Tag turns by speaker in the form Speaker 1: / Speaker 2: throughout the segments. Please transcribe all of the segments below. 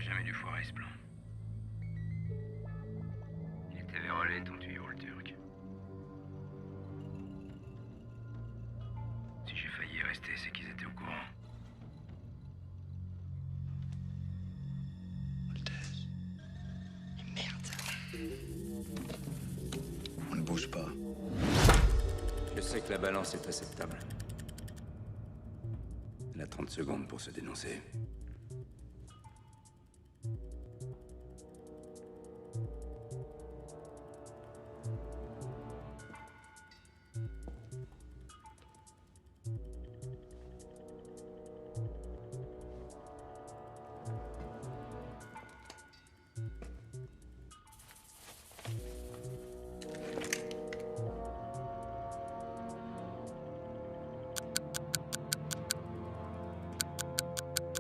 Speaker 1: aurait jamais dû foirer ce plan. Il était vérolé, ton tuyau, le Turc. Si j'ai failli y rester, c'est qu'ils étaient au courant.
Speaker 2: Maltese. Mais merde. On ne bouge pas.
Speaker 1: Je sais que la balance est acceptable. Elle a 30 secondes pour se dénoncer.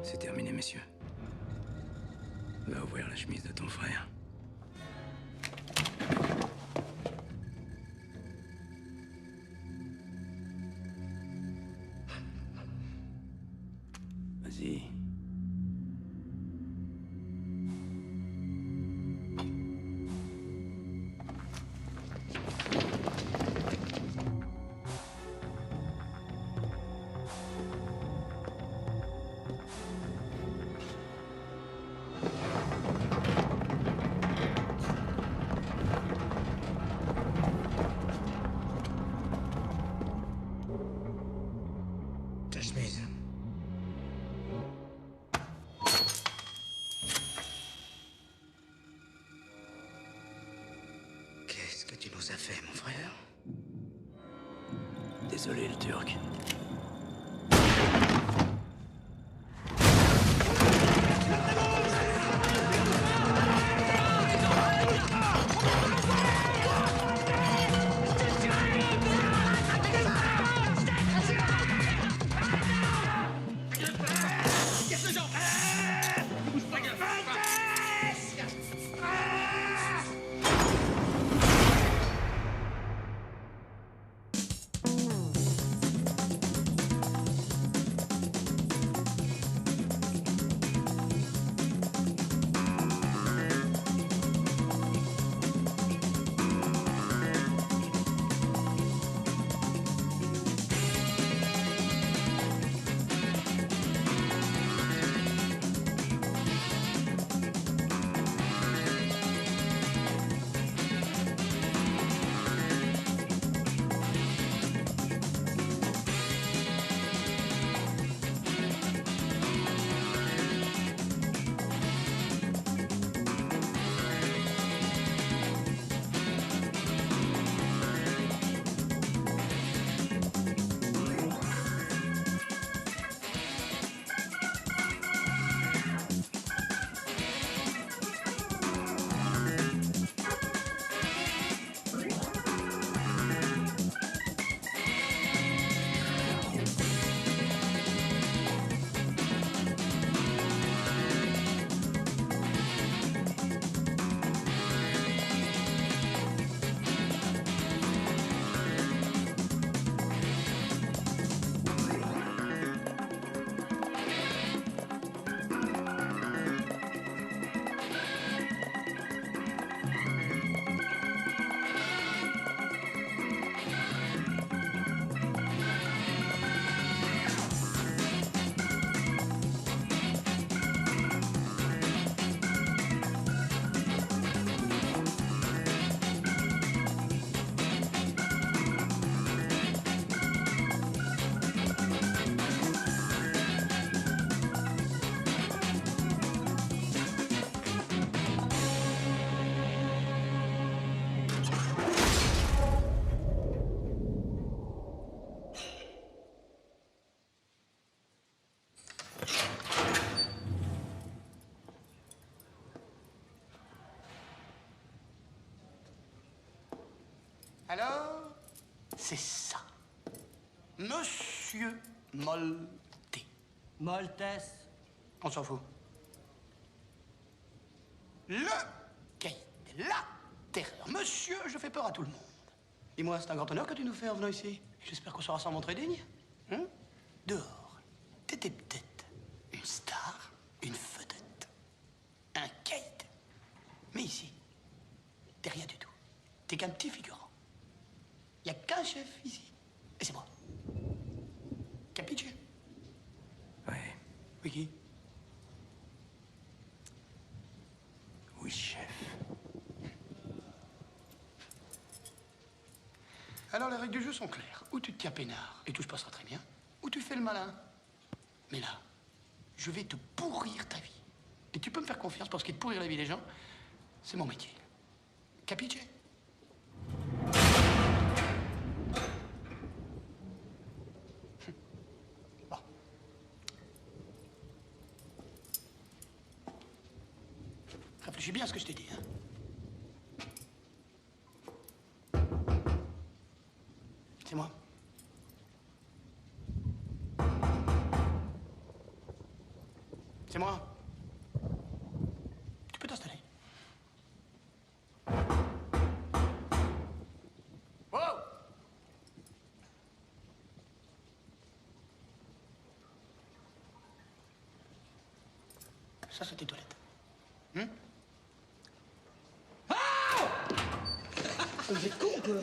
Speaker 1: C'est terminé, messieurs. Va ouvrir la chemise de ton frère. Vas-y.
Speaker 2: Ta chemise. Qu'est-ce que tu nous as fait, mon frère?
Speaker 1: Désolé, le Turc.
Speaker 3: Alors, c'est ça. Monsieur Molté.
Speaker 4: Maltese.
Speaker 3: On s'en fout. Le caïd, la terreur. Monsieur, je fais peur à tout le monde. Dis-moi, c'est un grand honneur que tu nous fais en venant ici. J'espère qu'on saura s'en montrer digne. Hein? Dehors, t'étais peut-être une star, une vedette. qu'un petit figurant. Il n'y a qu'un chef ici. Et c'est moi. Capiche?
Speaker 1: Ouais.
Speaker 3: Oui, qui?
Speaker 1: Oui, chef.
Speaker 3: Alors, les règles du jeu sont claires. Ou tu te tiens peinard et tout se passera très bien, ou tu fais le malin. Mais là, je vais te pourrir ta vie. Et tu peux me faire confiance parce que de pourrir la vie des gens, c'est mon métier. Capiche? Bon. Réfléchis bien à ce que je t'ai dit, hein. C'est moi. C'est moi. Tu peux t'installer. Wow! Ça, c'est tes toilettes. Ah! Vous êtes con, quoi.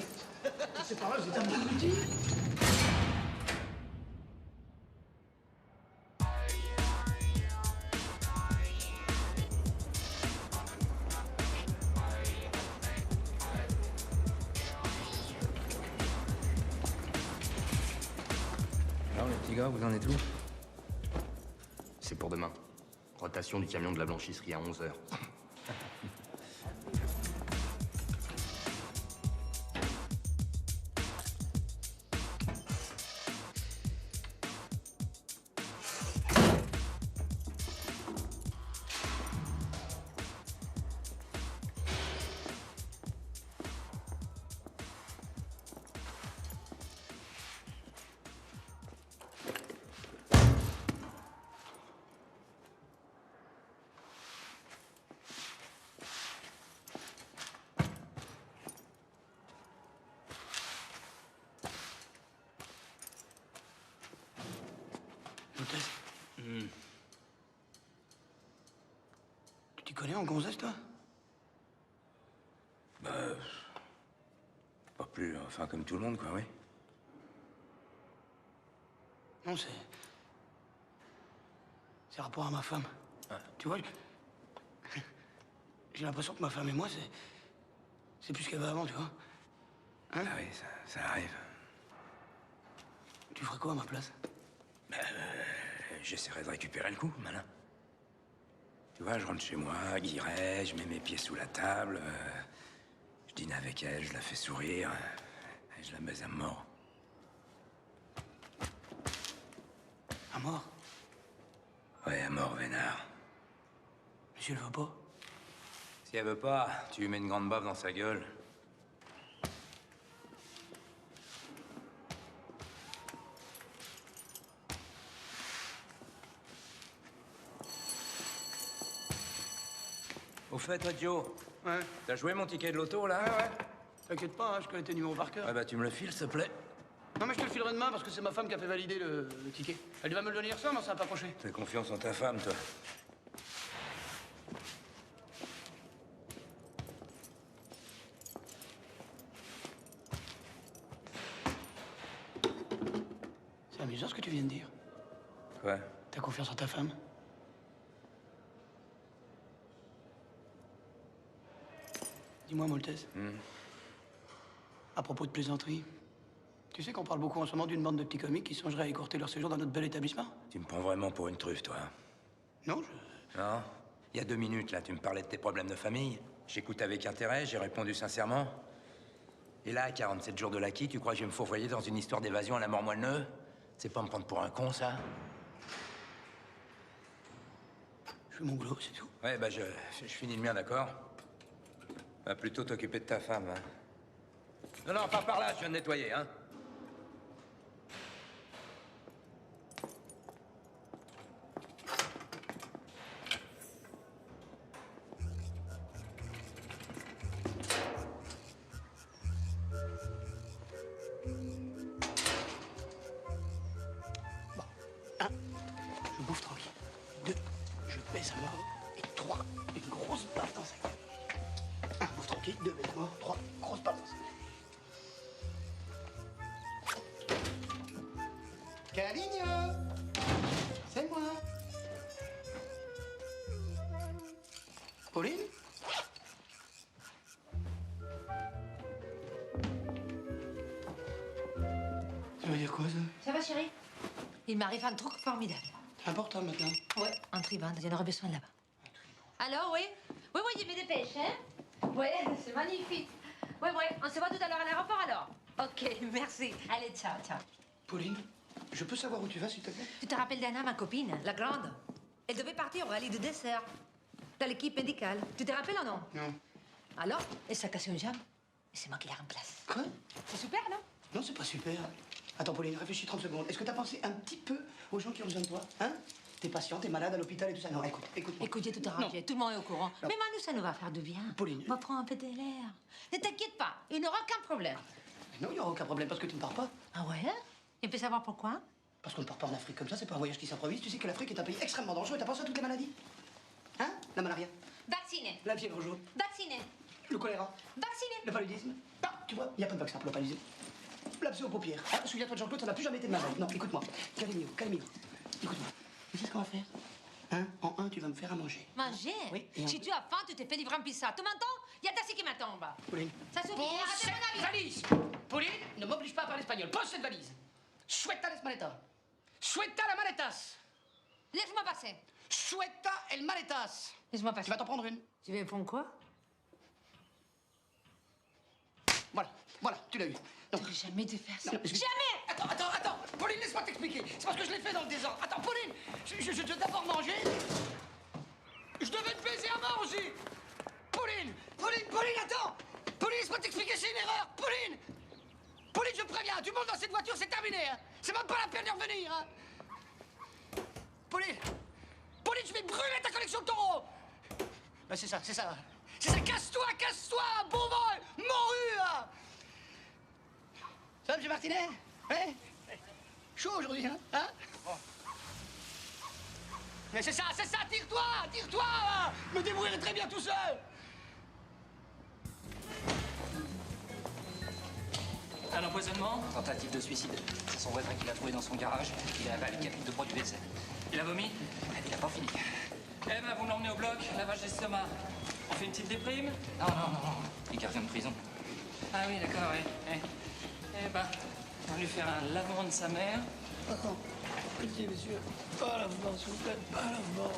Speaker 3: C'est pas vrai, vous êtes un peu petit.
Speaker 1: Alors, les petits gars, vous en êtes où?
Speaker 4: C'est pour demain. Rotation du camion de la blanchisserie à 11h.
Speaker 3: Hôtesse. Tu t'y connais en gonzesse, toi?
Speaker 1: Pas plus, enfin, comme tout le monde, quoi, oui.
Speaker 3: Non, c'est rapport à ma femme. Tu vois, j'ai l'impression que ma femme et moi, c'est plus qu'elle va avant, tu vois. Hein?
Speaker 1: Ah oui, ça arrive.
Speaker 3: Tu ferais quoi à ma place?
Speaker 1: J'essaierai de récupérer le coup, malin. Tu vois, je rentre chez moi, guiré, je mets mes pieds sous la table, je dîne avec elle, je la fais sourire, et je la baise à mort.
Speaker 3: À mort?
Speaker 1: Ouais, à mort, vénard.
Speaker 3: Monsieur le veut pas?
Speaker 1: Si elle veut pas, tu lui mets une grande baffe dans sa gueule. Au fait, toi, Joe,
Speaker 3: Ouais.
Speaker 1: t'as joué mon ticket de loto, là?
Speaker 3: Ouais. T'inquiète pas, hein, je connais tes numéros par cœur.
Speaker 1: Ouais, bah, tu me le files, s'il te plaît.
Speaker 3: Non, mais je te le filerai demain parce que c'est ma femme qui a fait valider le ticket. Elle va me le donner hier soir, mais ça n'a pas approché.
Speaker 1: Fais confiance en ta femme, toi.
Speaker 3: C'est amusant ce que tu viens de dire.
Speaker 1: Quoi?
Speaker 3: T'as confiance en ta femme? Dis-moi, Maltese. À propos de plaisanterie, tu sais qu'on parle beaucoup en ce moment d'une bande de petits comiques qui songeraient à écourter leur séjour dans notre bel établissement?
Speaker 1: Tu me prends vraiment pour une truffe, toi.
Speaker 3: Non,
Speaker 1: Non? Il y a 2 minutes, là, tu me parlais de tes problèmes de famille. J'écoute avec intérêt, j'ai répondu sincèrement. Et là, à 47 jours de l'acquis, tu crois que je vais me fourvoyer dans une histoire d'évasion à la mort moelle-neu? C'est pas me prendre pour un con, ça?
Speaker 3: je fais mon boulot, c'est tout.
Speaker 1: Ouais, bah, je finis le mien, d'accord? Va plutôt t'occuper de ta femme, hein. Non, non, pas par là, je viens de nettoyer, hein.
Speaker 3: Je bouffe tranquille. 2, je baisse à mort. Et 3, une grosse baffe dans sa gueule. 1, bouffe tranquille. 2, baisse à mort. 3, grosse baffe dans sa gueule.
Speaker 5: Il m'arrive un truc formidable.
Speaker 3: C'est important maintenant.
Speaker 5: Ouais, un tribun, j'en aurais besoin là-bas. Alors, oui? Oui, je me dépêche, hein? Ouais, c'est magnifique. Ouais, on se voit tout à l'heure à l'aéroport alors? Ok, merci. Allez, ciao.
Speaker 3: Pauline, je peux savoir où tu vas, s'il te plaît?
Speaker 5: Tu te rappelles d'Anna, ma copine, la grande? Elle devait partir au rallye de dessert, dans l'équipe médicale. Tu te rappelles ou non?
Speaker 3: Non.
Speaker 5: Alors, elle s'est cassée une jambe, et c'est moi qui la remplace.
Speaker 3: Quoi?
Speaker 5: C'est super, non?
Speaker 3: Non, c'est pas super. Attends, Pauline, réfléchis 30 secondes. Est-ce que t'as pensé un petit peu aux gens qui ont besoin de toi? Hein? T'es patient, t'es malade à l'hôpital et tout ça. Non, écoute-moi.
Speaker 5: Écoute, j'ai tout arrangé, tout le monde est au courant.
Speaker 3: Non.
Speaker 5: Mais nous, ça nous va faire du bien.
Speaker 3: Pauline.
Speaker 5: On va prendre un peu de l'air. Ne t'inquiète pas, il n'y aura aucun problème.
Speaker 3: Mais non, il n'y aura aucun problème parce que tu ne pars pas.
Speaker 5: Ah ouais? Il peut savoir pourquoi?
Speaker 3: Parce qu'on ne part pas en Afrique comme ça, c'est pas un voyage qui s'improvise. Tu sais que l'Afrique est un pays extrêmement dangereux. T'as pensé à toutes les maladies? Hein? La malaria,
Speaker 5: Vacciné.
Speaker 3: la fièvre jaune,
Speaker 5: Vacciné.
Speaker 3: le choléra,
Speaker 5: Vacciné.
Speaker 3: le paludisme. Ah, tu vois, il n'y a pas de vaccin pour le paludisme. L'abcès aux paupières. Ah, souviens-toi de Jean-Claude, ça n'a plus jamais été de ma vie. Non, écoute-moi. Calmez-vous. Écoute-moi. Tu sais ce qu'on va faire? Hein? En un, tu vas me faire à manger.
Speaker 5: Manger?
Speaker 3: Oui, et
Speaker 5: Si tu as faim, tu te fais livrer un pizza. Tu m'entends? Il y a Tassi qui m'attend.
Speaker 3: Pauline.
Speaker 5: Ça suffit,
Speaker 3: Pose
Speaker 5: arrêtez
Speaker 3: cette
Speaker 5: mon avis.
Speaker 3: valise. Pauline, ne m'oblige pas à parler espagnol. Pose cette valise. Suelta las maletas. Suelta las maletas.
Speaker 5: Laisse-moi passer.
Speaker 3: Suelta el maletas.
Speaker 5: Laisse-moi
Speaker 3: Tu
Speaker 5: passer.
Speaker 3: vas t'en prendre une.
Speaker 5: Tu veux prendre quoi?
Speaker 3: Voilà, tu l'as eu. Non.
Speaker 5: Je vais jamais te faire ça.
Speaker 3: Non, excuse-
Speaker 5: Jamais!
Speaker 3: Attends. Pauline, laisse-moi t'expliquer. C'est parce que je l'ai fait dans le désordre. Attends, Pauline, je dois d'abord manger. Je devais te baiser à manger. Pauline, attends. Pauline, laisse-moi t'expliquer, c'est une erreur. Pauline, je préviens, tu montes dans cette voiture, c'est terminé. Hein. C'est même pas la peine de revenir. Hein. Pauline, je vais brûler ta collection de taureaux. Ben, c'est ça. Casse-toi, bon vol, morue. Hein. Ça va, M. Martinet? Hein? Chaud aujourd'hui, hein? Mais c'est ça, tire-toi! Hein. Je me débrouillerai très bien tout seul!
Speaker 6: Un empoisonnement?
Speaker 2: Tentative de suicide. C'est son voisin qui l'a trouvé dans son garage. Il a avalé 4 litres de produit WC.
Speaker 6: Il a vomi?
Speaker 2: Il a pas fini.
Speaker 6: Eh ben, vous l'emmenez au bloc, lavage d'estomac. On fait une petite déprime?
Speaker 2: Non. Il revient de prison.
Speaker 6: Ah oui, d'accord, oui. Eh ben, on va lui faire un lavement de sa mère.
Speaker 3: Pitié, monsieur. Pas lavement, s'il vous plaît. Pas lavement.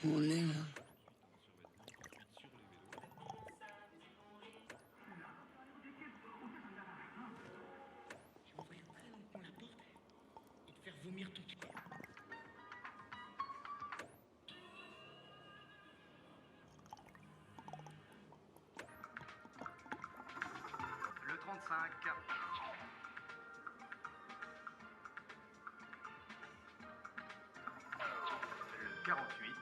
Speaker 3: On est là.
Speaker 7: Le 35. Le 48.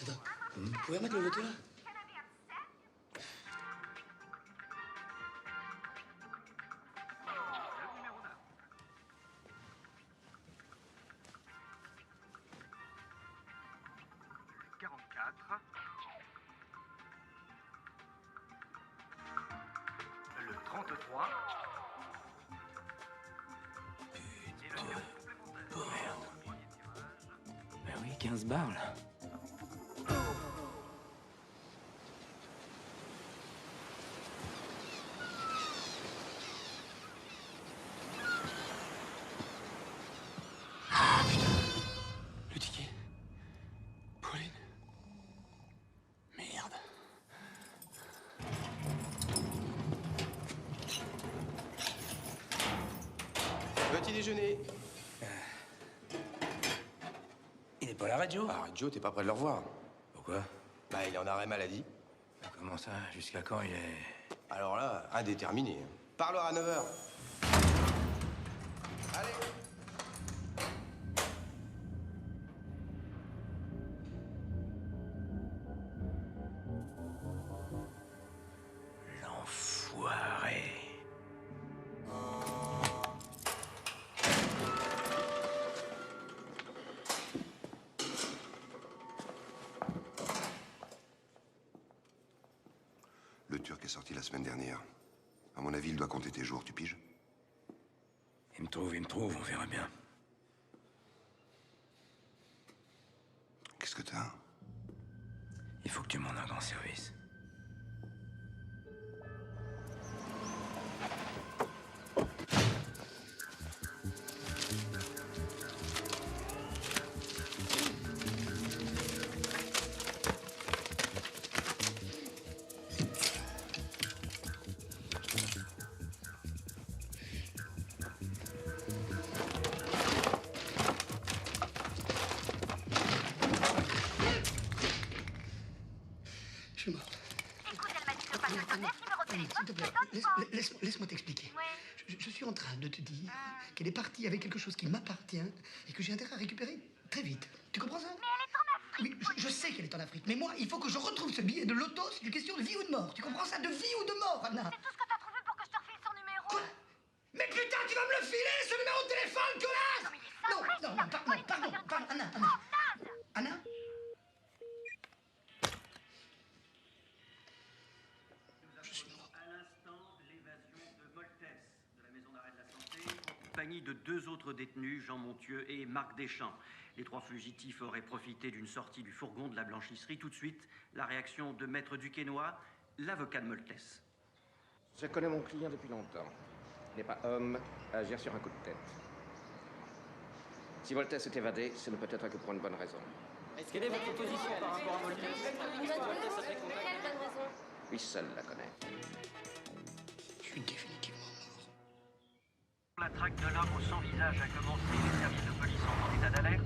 Speaker 3: Attends, vous pouvez remettre le moteur?
Speaker 7: Le numéro 9. Le 44. Le 33. Et le numéro complémentaire.
Speaker 6: Ben oui, 15 bars, là.
Speaker 3: Le ticket. Pauline. Merde.
Speaker 8: Petit déjeuner.
Speaker 1: Il est pas à la radio?
Speaker 8: Ah, Joe, t'es pas prêt de le revoir.
Speaker 1: Pourquoi?
Speaker 8: Bah, il est en arrêt maladie.
Speaker 1: Comment ça? Jusqu'à quand il est...
Speaker 8: Alors là, indéterminé. Parlera à 9h. Allez.
Speaker 1: L'enfoiré.
Speaker 9: Le Turc est sorti la semaine dernière. À mon avis, il doit compter tes jours, tu piges?
Speaker 1: Il me trouve, on verra bien.
Speaker 9: Qu'est-ce que t'as?
Speaker 1: Il faut que tu m'en un grand service.
Speaker 3: Je suis mort.
Speaker 10: Écoute, elle m'a dit de pas te sonner, numéro de téléphone,
Speaker 3: S'il te plaît, laisse-moi t'expliquer. Je suis en train de te dire qu'elle est partie avec quelque chose qui m'appartient et que j'ai intérêt à récupérer très vite. Tu comprends ça?
Speaker 10: Mais elle est en Afrique.
Speaker 3: Oui, je sais qu'elle est en Afrique, mais moi, il faut que je retrouve ce billet de loto. C'est une question de vie ou de mort. Tu comprends ça? De vie ou de mort, Anna.
Speaker 10: C'est tout ce que t'as trouvé pour que je te refile son numéro.
Speaker 3: Quoi? Mais putain, tu vas me le filer, ce numéro de téléphone, connasse!
Speaker 10: Non, mais il est fin
Speaker 3: Pardon, Anna. Anna? Je suis mort.
Speaker 7: À l'instant, l'évasion de Moltès de la maison d'arrêt de la santé, en compagnie de 2 autres détenus, Jean Montieu et Marc Deschamps. Les 3 fugitifs auraient profité d'une sortie du fourgon de la blanchisserie. Tout de suite, la réaction de Maître Duquesnoy, l'avocat de Moltès.
Speaker 11: Je connais mon client depuis longtemps. Il n'est pas homme à agir sur un coup de tête. Si Moltès s'est évadé, ce ne peut être que pour une bonne raison.
Speaker 6: Quelle est votre position par rapport à Moltès?
Speaker 11: Lui seul la connaît.
Speaker 3: Je suis définitivement mort.
Speaker 7: La traque de l'homme au sans visage a commencé. Les services de police sont en état d'alerte.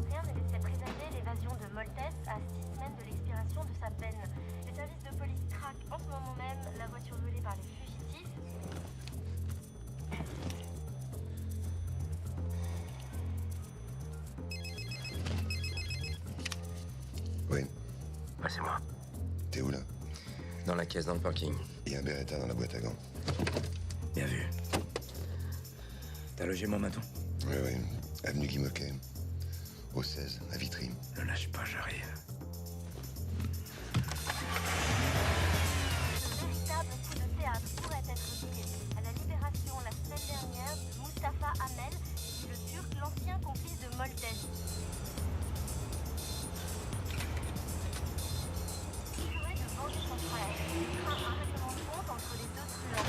Speaker 10: Rien ne laissait présager l'évasion de Moltès à 6 semaines de l'expiration de sa peine. Les services de police traquent en ce moment même la voiture volée par les fugitifs.
Speaker 9: Oui,
Speaker 1: Ouais, c'est moi.
Speaker 9: t'es où là?
Speaker 1: Dans la caisse, dans le parking.
Speaker 9: Il y a un Beretta dans la boîte à gants.
Speaker 1: Bien vu. T'as logé mon maton?
Speaker 9: Oui, avenue Guy Moquet. Au 16, à Vitry.
Speaker 1: Ne lâche pas, j'arrive.
Speaker 10: Ce véritable coup de théâtre pourrait être lié à la libération la semaine dernière de Mustapha Hamel, dit le Turc, l'ancien complice de Moltès. Il jouait de venger son frère. Il craint un règlement de compte entre les deux truands.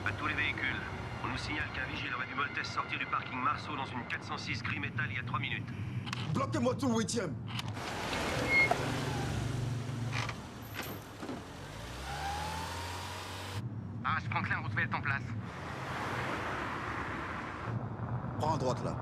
Speaker 7: À tous les véhicules, on nous signale qu'un vigile aurait vu Moltès sortir du parking Marceau dans une 406 gris métal il y a 3 minutes.
Speaker 12: Bloquez-moi tout, 8e.
Speaker 11: Ah, je prends Claire, vous trouvez en place.
Speaker 12: Prends à droite, là.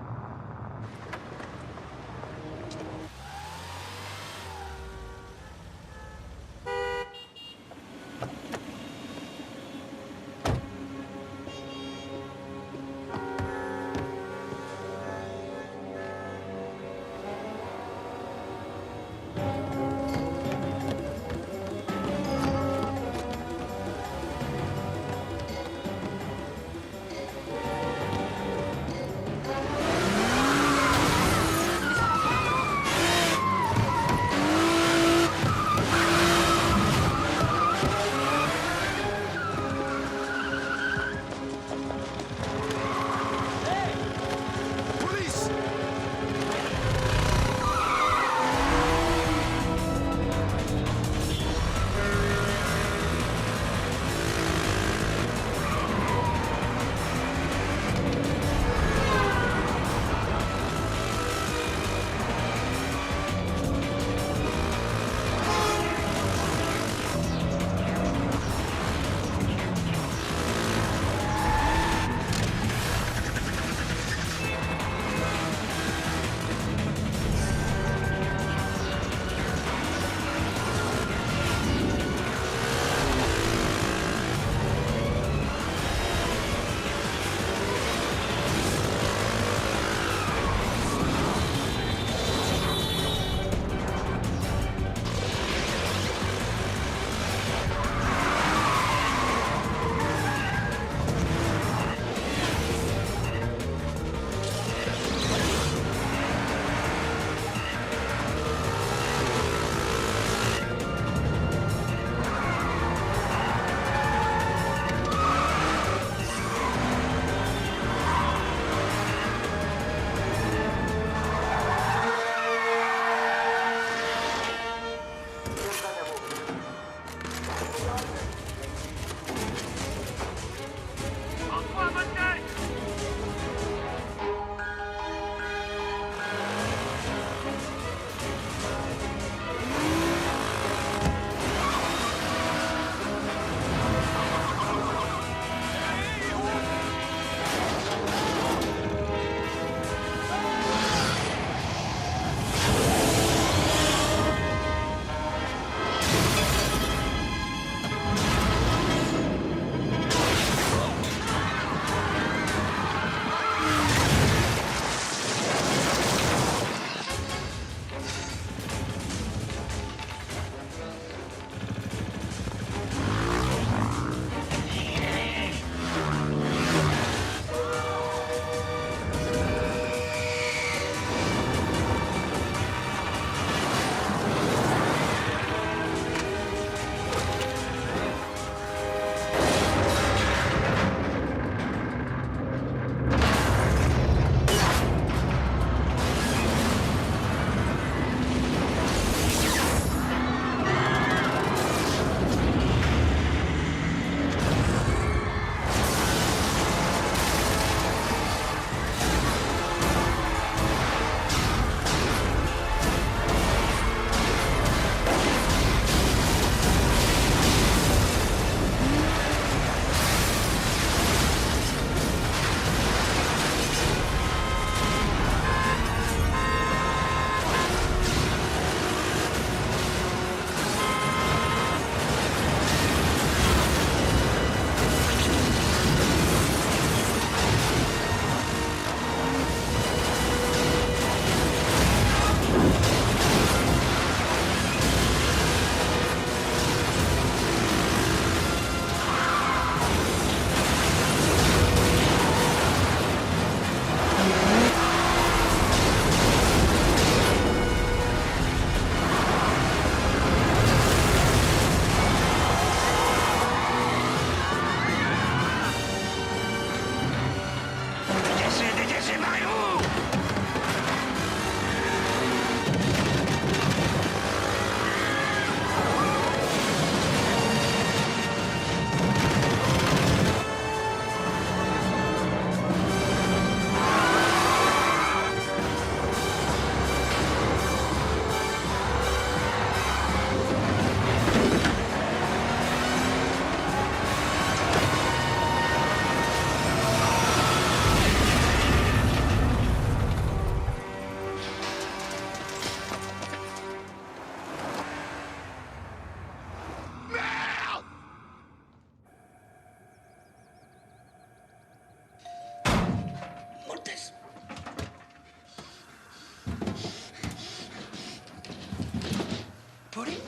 Speaker 3: Pauline?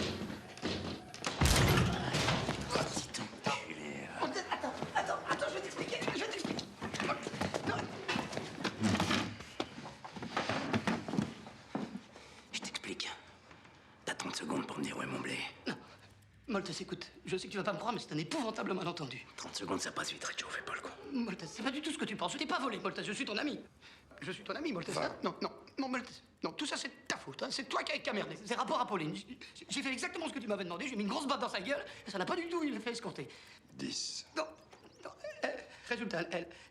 Speaker 3: Attends, je vais t'expliquer.
Speaker 1: Je t'explique. T'as 30 secondes pour me dire où est mon blé.
Speaker 3: Non. Moltes, écoute, je sais que tu vas pas me croire, mais c'est un épouvantable malentendu.
Speaker 1: 30 secondes, ça passe vite, Reggio, fais pas le con.
Speaker 3: Moltes, c'est pas du tout ce que tu penses. Je t'ai pas volé, Moltes, je suis ton ami. Je suis ton ami, Moltes.
Speaker 9: Va.
Speaker 3: Non, Moltes. Non, tout ça, c'est ta faute. Hein. C'est toi qui as merdé. C'est rapport à Pauline. J'ai fait exactement ce que tu m'avais demandé. J'ai mis une grosse batte dans sa gueule et ça n'a pas du tout eu l'effet escompté.
Speaker 9: 10.
Speaker 3: Non. Résultat,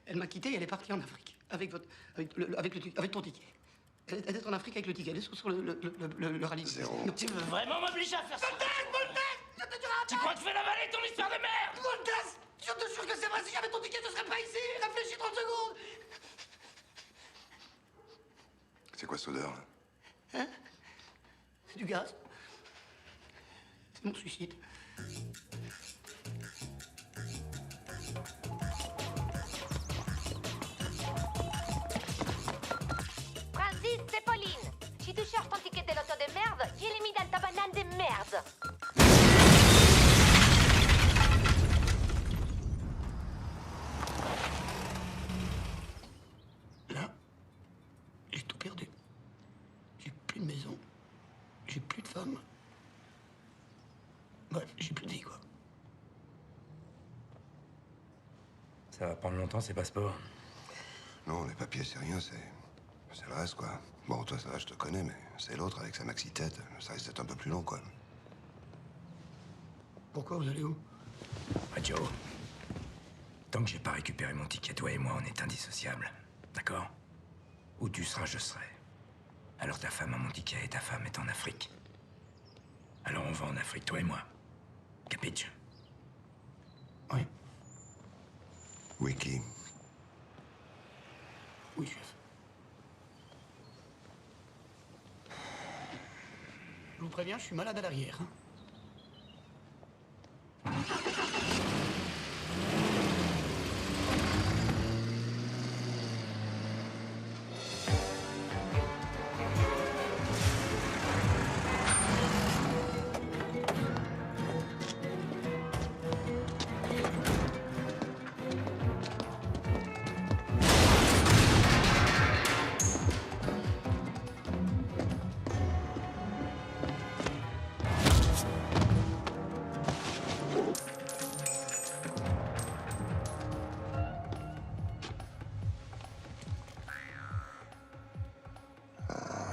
Speaker 3: elle m'a quitté et elle est partie en Afrique. Avec ton ticket. Elle est en Afrique avec le ticket. Elle est sur le rallye.
Speaker 9: 0.
Speaker 3: Non.
Speaker 6: Tu veux vraiment m'obliger à faire ça?
Speaker 3: Moltes,
Speaker 6: Tu crois que je vais l'avaler ton histoire de merde?
Speaker 3: Moltes, je te jure que c'est vrai. Si j'avais ton ticket, je serais pas ici. Réfléchis 30 secondes.
Speaker 9: C'est quoi cette odeur, là?
Speaker 3: Hein? C'est du gaz. C'est mon suicide.
Speaker 10: Francis, c'est Pauline. Si tu cherches ton ticket de l'auto de merde, je l'ai mis dans ta banane de merde.
Speaker 3: Là, j'ai tout perdu. J'ai plus de maison. J'ai plus de femme. Bref, j'ai plus de vie, quoi.
Speaker 1: Ça va prendre longtemps, ces passeports.
Speaker 9: Non, les papiers, c'est rien, c'est le reste, quoi. Bon, toi, ça va, je te connais, mais c'est l'autre avec sa maxi-tête. Ça risque d'être un peu plus long, quoi.
Speaker 3: Pourquoi vous allez où?
Speaker 1: Reggio, tant que j'ai pas récupéré mon ticket, toi et moi, on est indissociables. D'accord? Où tu seras, je serai. Alors ta femme a mon ticket et ta femme est en Afrique. Alors on va en Afrique, toi et moi. Capiche?
Speaker 3: Oui.
Speaker 9: Wiki.
Speaker 3: Oui, chef. Je vous préviens, je suis malade à l'arrière. Hein.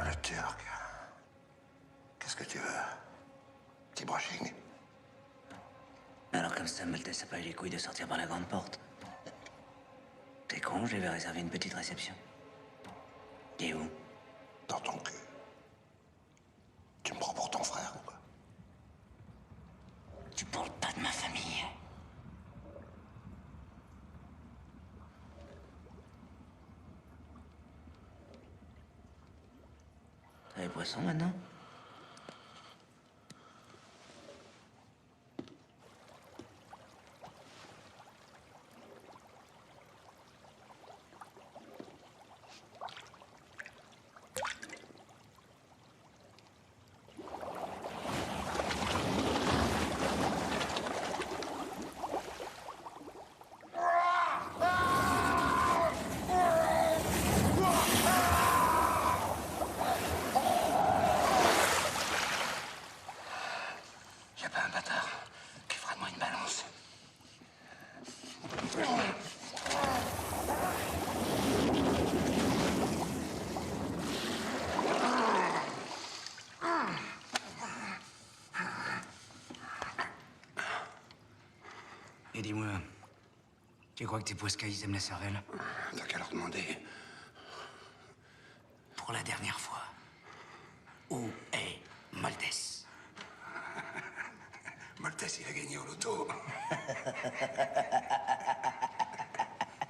Speaker 9: Le Turc. Qu'est-ce que tu veux? Petit brushing?
Speaker 2: Alors comme ça, Maltese a pas eu les couilles de sortir par la grande porte. T'es con, je lui avais réservé une petite réception. Et où?
Speaker 9: Dans ton cul. Tu me prends pour ton frère, ou quoi?
Speaker 2: Tu parles pas de ma famille. T'as les poissons maintenant?
Speaker 3: Y'a pas un bâtard qui fera de moi une balance.
Speaker 2: Et dis-moi, tu crois que tes poiscailles aiment la cervelle?
Speaker 9: T'as qu'à leur demander.
Speaker 2: Pour la dernière fois, où est Maltese?
Speaker 9: Maltese, il a gagné au loto.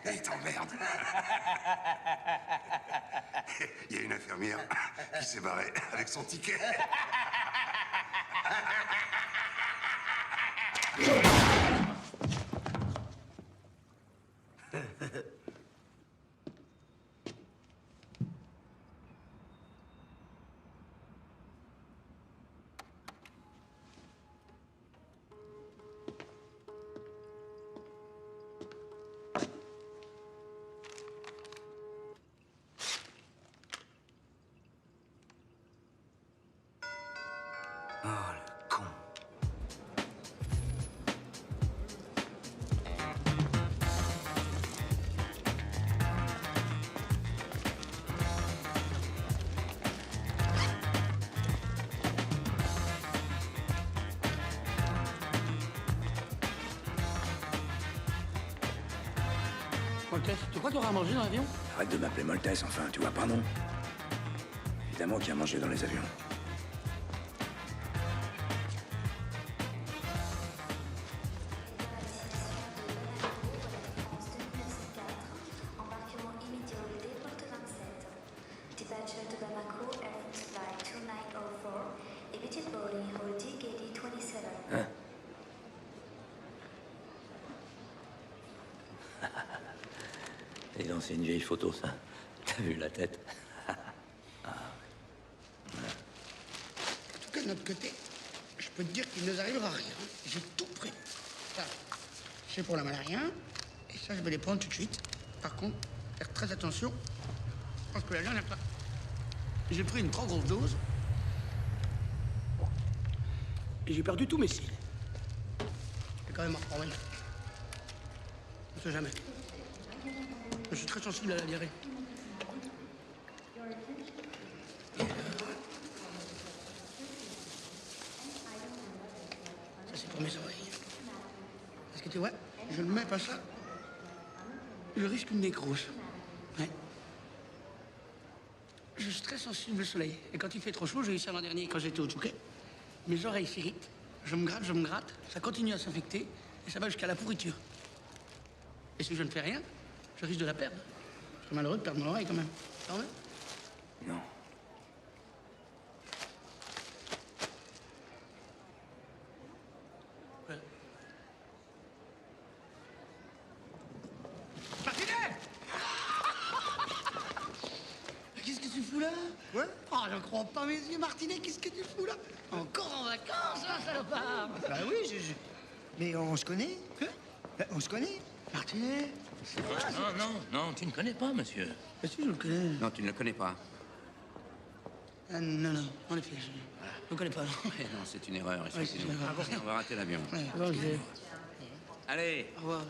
Speaker 9: Et il t'emmerde. Il y a une infirmière qui s'est barrée avec son ticket.
Speaker 2: Oh, le con.
Speaker 3: Maltese, tu crois qu'il y aura à manger dans l'avion?
Speaker 1: Arrête de m'appeler Maltese, enfin, tu vois pas, non? Évidemment qu'il y a à manger dans les avions.
Speaker 10: Embarquement immédiat au dépôt de 27. Departure de Bamako, Air France Flight 2904. Immediate boarding, hold DKD 27.
Speaker 1: Hein? Et donc, c'est une vieille photo, ça. T'as vu la tête?
Speaker 3: En tout cas, de notre côté, je peux te dire qu'il ne nous arrivera rien. J'ai tout pris. Ça, c'est pour la malaria. Et ça, je vais les prendre tout de suite. Par contre, faire très attention. Parce que la dernière fois, j'ai pris une trop grosse dose. Et j'ai perdu tous mes cils. C'est quand même un problème. On ne sait jamais. Je suis très sensible à la diarrhée. Ça, c'est pour mes oreilles. Parce que tu vois, je ne mets pas ça. Je risque une nécrose. Ouais. Je suis très sensible au soleil. Et quand il fait trop chaud, j'ai eu ça l'an dernier quand j'étais au Touquet. Mes oreilles s'irritent. Je me gratte. Ça continue à s'infecter. Et ça va jusqu'à la pourriture. Et si je ne fais rien, je risque de la perdre. Je serais malheureux de perdre mon oreille quand même. Quand même.
Speaker 1: Non.
Speaker 3: Ouais. Martinet! Qu'est-ce que tu fous là? Ouais? Oh, je crois pas mes yeux, Martinet, qu'est-ce que tu fous là? Encore en vacances, là, salopard!
Speaker 13: Bah oui, mais on se connaît? Hein? On se connaît?
Speaker 3: Martinet?
Speaker 1: Non, tu ne connais pas, monsieur.
Speaker 3: Bien sûr, je le connais.
Speaker 1: Non, tu ne le connais pas.
Speaker 3: Non, en effet, je ne le connais pas. Non,
Speaker 1: Non, c'est une erreur,
Speaker 3: Ouais, c'est
Speaker 1: excusez-nous.
Speaker 3: une erreur.
Speaker 1: On va rater l'avion.
Speaker 3: Ouais, ok.
Speaker 1: Allez.
Speaker 3: Au revoir.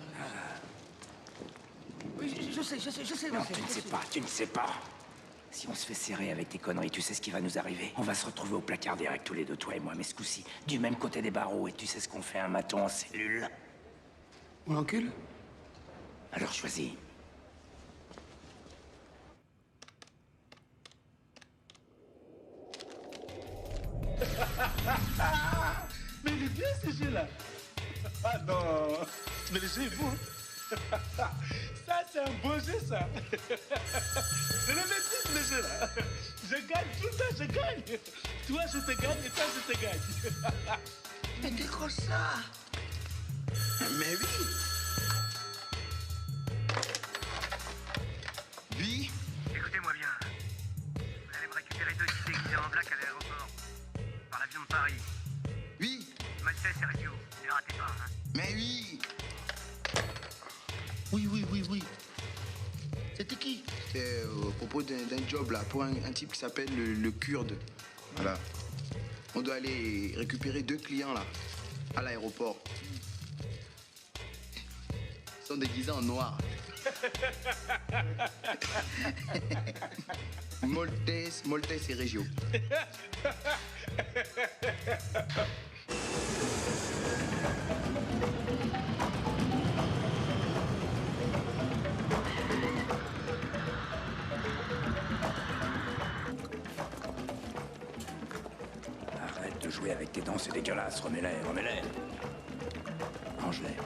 Speaker 3: Oui, je sais,
Speaker 1: Non,
Speaker 3: Martinet, je sais.
Speaker 1: tu ne sais pas. Si on se fait serrer avec tes conneries, tu sais ce qui va nous arriver. On va se retrouver au placard direct, tous les deux, toi et moi, mais ce coup-ci, du même côté des barreaux. Et tu sais ce qu'on fait, un maton en cellule?
Speaker 3: On l'encule?
Speaker 1: Alors choisis.
Speaker 14: Mais il est bien ce jeu-là. Ah non, mais le jeu est beau. Ça, c'est un beau jeu, ça. Je le maîtrise, le jeu-là. Je gagne tout le temps, je gagne. Toi, je te gagne et toi, je te gagne.
Speaker 3: Mais décroche ça.
Speaker 14: Mais oui.
Speaker 15: Oui.
Speaker 7: Écoutez-moi bien. Vous allez me récupérer deux types déguisés en black à l'aéroport. Par l'avion de Paris.
Speaker 15: Oui.
Speaker 7: Maltais et Rio. Ne ratez pas, hein.
Speaker 15: Mais oui.
Speaker 13: Oui. C'était qui?
Speaker 15: C'était au propos d'un job là, pour un type qui s'appelle le Kurde. Voilà. On doit aller récupérer deux clients là, à l'aéroport. Ils sont déguisés en noir. Maltese et Reggio.
Speaker 1: Arrête de jouer avec tes dents, c'est dégueulasse. Remets-les. Range-les.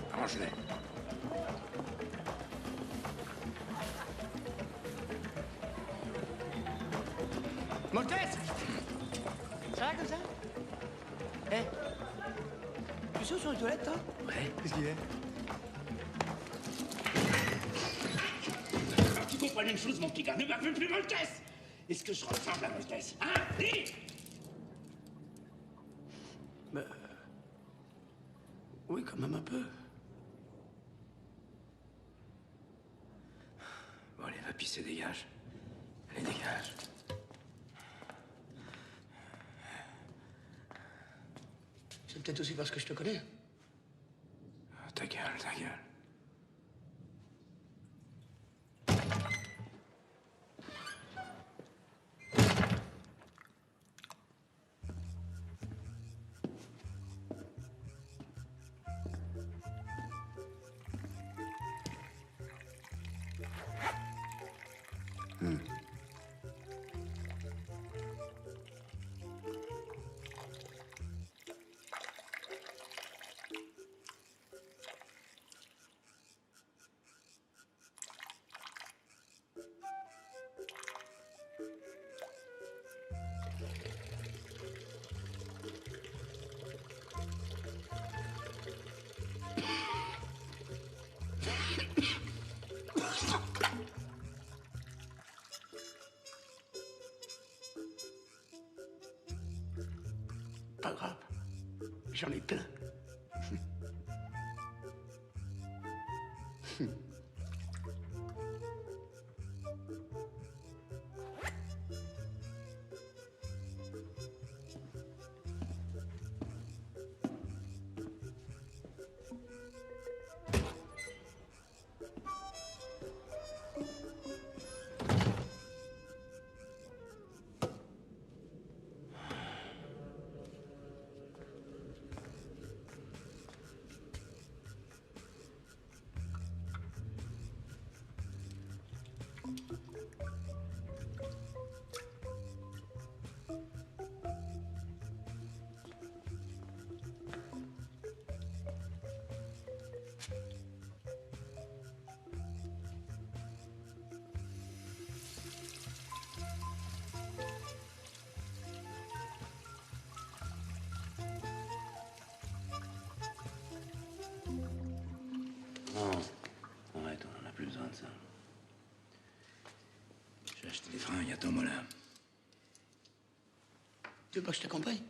Speaker 3: Maltese! Ça va comme ça? Eh? Tu es sûr sur les toilettes, toi?
Speaker 1: Ouais.
Speaker 3: Qu'est-ce qu'il y a?
Speaker 14: Tu comprends une chose, mon petit gars, ne m'appelle plus Maltese. Est-ce que je ressemble à Maltese? Hein? Dis!
Speaker 3: Bah... Oui, quand même un peu.
Speaker 1: Bon, allez, va pisser, dégage. Allez, dégage.
Speaker 3: C'est peut-être aussi parce que je te connais.
Speaker 1: Ta gueule, ta gueule.
Speaker 3: Pas grave. J'en ai plein.
Speaker 2: Non, arrête, on n'en a plus besoin de ça. J'ai acheté des fringues, attends-moi là.
Speaker 3: Tu veux pas que je t'accompagne?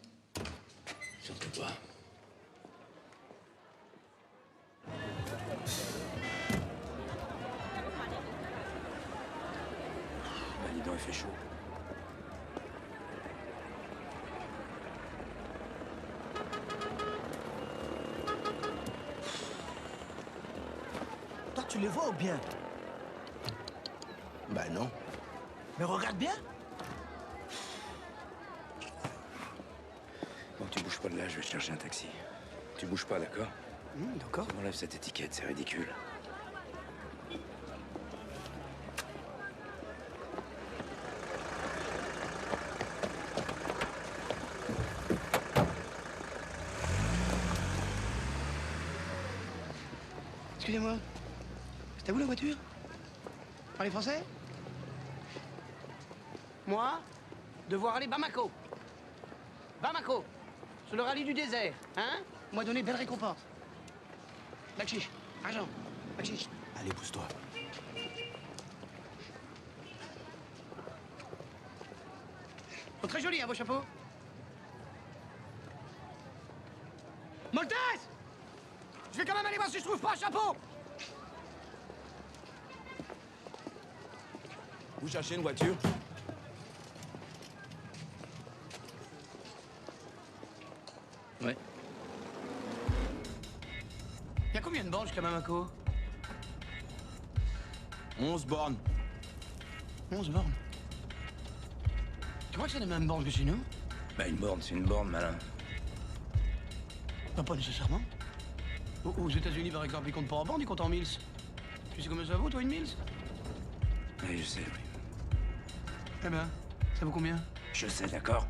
Speaker 2: Surtout pas.
Speaker 1: Bah, dis donc, il fait chaud.
Speaker 13: Toi, tu les vois ou bien?
Speaker 8: Bah non.
Speaker 13: Mais regarde bien.
Speaker 1: Bon, tu bouges pas de là, je vais chercher un taxi. Tu bouges pas, d'accord?
Speaker 3: D'accord.
Speaker 1: Tu m'enlèves cette étiquette, c'est ridicule.
Speaker 3: Excusez-moi. C'est à vous la voiture? Parlez français? Moi, devoir aller Bamako. Bamako, sur le rallye du désert, hein? On m'a donné belle récompense. Bakchiche, argent, bakchiche.
Speaker 13: Allez, pousse-toi.
Speaker 3: Oh, très joli, hein, vos chapeaux. Maltese! Je vais quand même aller voir si je trouve pas un chapeau!
Speaker 8: Vous cherchez une voiture?
Speaker 2: Ouais.
Speaker 3: Il y a combien de bornes jusqu'à Bamako?
Speaker 8: 11 bornes.
Speaker 3: 11 bornes. Tu crois que c'est les mêmes bornes que chez nous?
Speaker 1: Bah, une borne, c'est une borne, malin.
Speaker 3: Bah, pas nécessairement. Aux États-Unis, par exemple, ils comptent pas en bornes, ils comptent en miles. Tu sais combien ça vaut, toi, une miles?
Speaker 1: Oui, je sais, oui.
Speaker 3: Eh ben, ça vaut combien?
Speaker 1: Je sais, d'accord?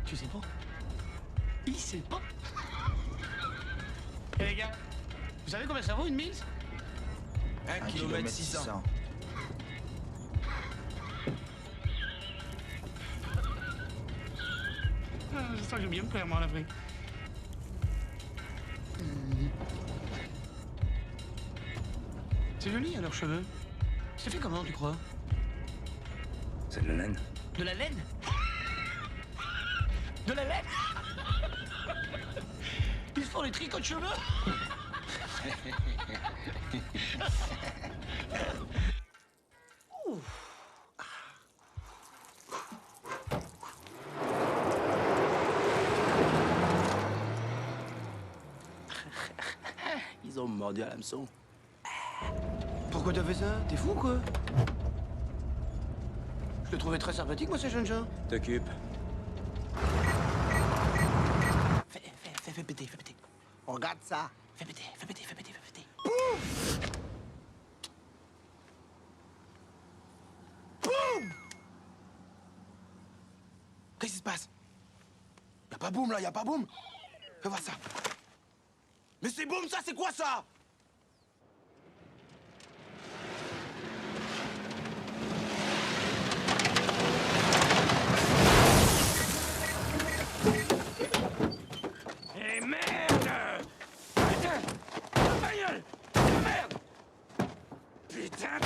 Speaker 3: Tu sais pas? Il sait pas? Eh les gars, vous savez combien ça vaut, une miles?
Speaker 8: 1 km 600.
Speaker 3: Ah, je sens que j'aime bien me plaire, moi, à l'Afrique. C'est joli, hein, leurs cheveux. C'est fait comment, tu crois?
Speaker 1: C'est de la laine.
Speaker 3: De la laine? De la laine? Ils se font des tricots de cheveux?
Speaker 8: Ils ont mordu à l'hameçon.
Speaker 3: Pourquoi t'as fait ça? T'es fou, quoi? Je le trouvais très sympathique, moi, ces jeunes gens.
Speaker 1: T'occupe.
Speaker 8: Fais péter, fais péter. Regarde ça. Fais péter, fais péter, fais péter, fais péter. Boum! Qu'est-ce qui se passe? Y'a pas boum là, y'a pas boum. Fais voir ça. Mais c'est boum ça, c'est quoi ça?
Speaker 14: Eh merde! Putain! La bagnole! Merde! Putain!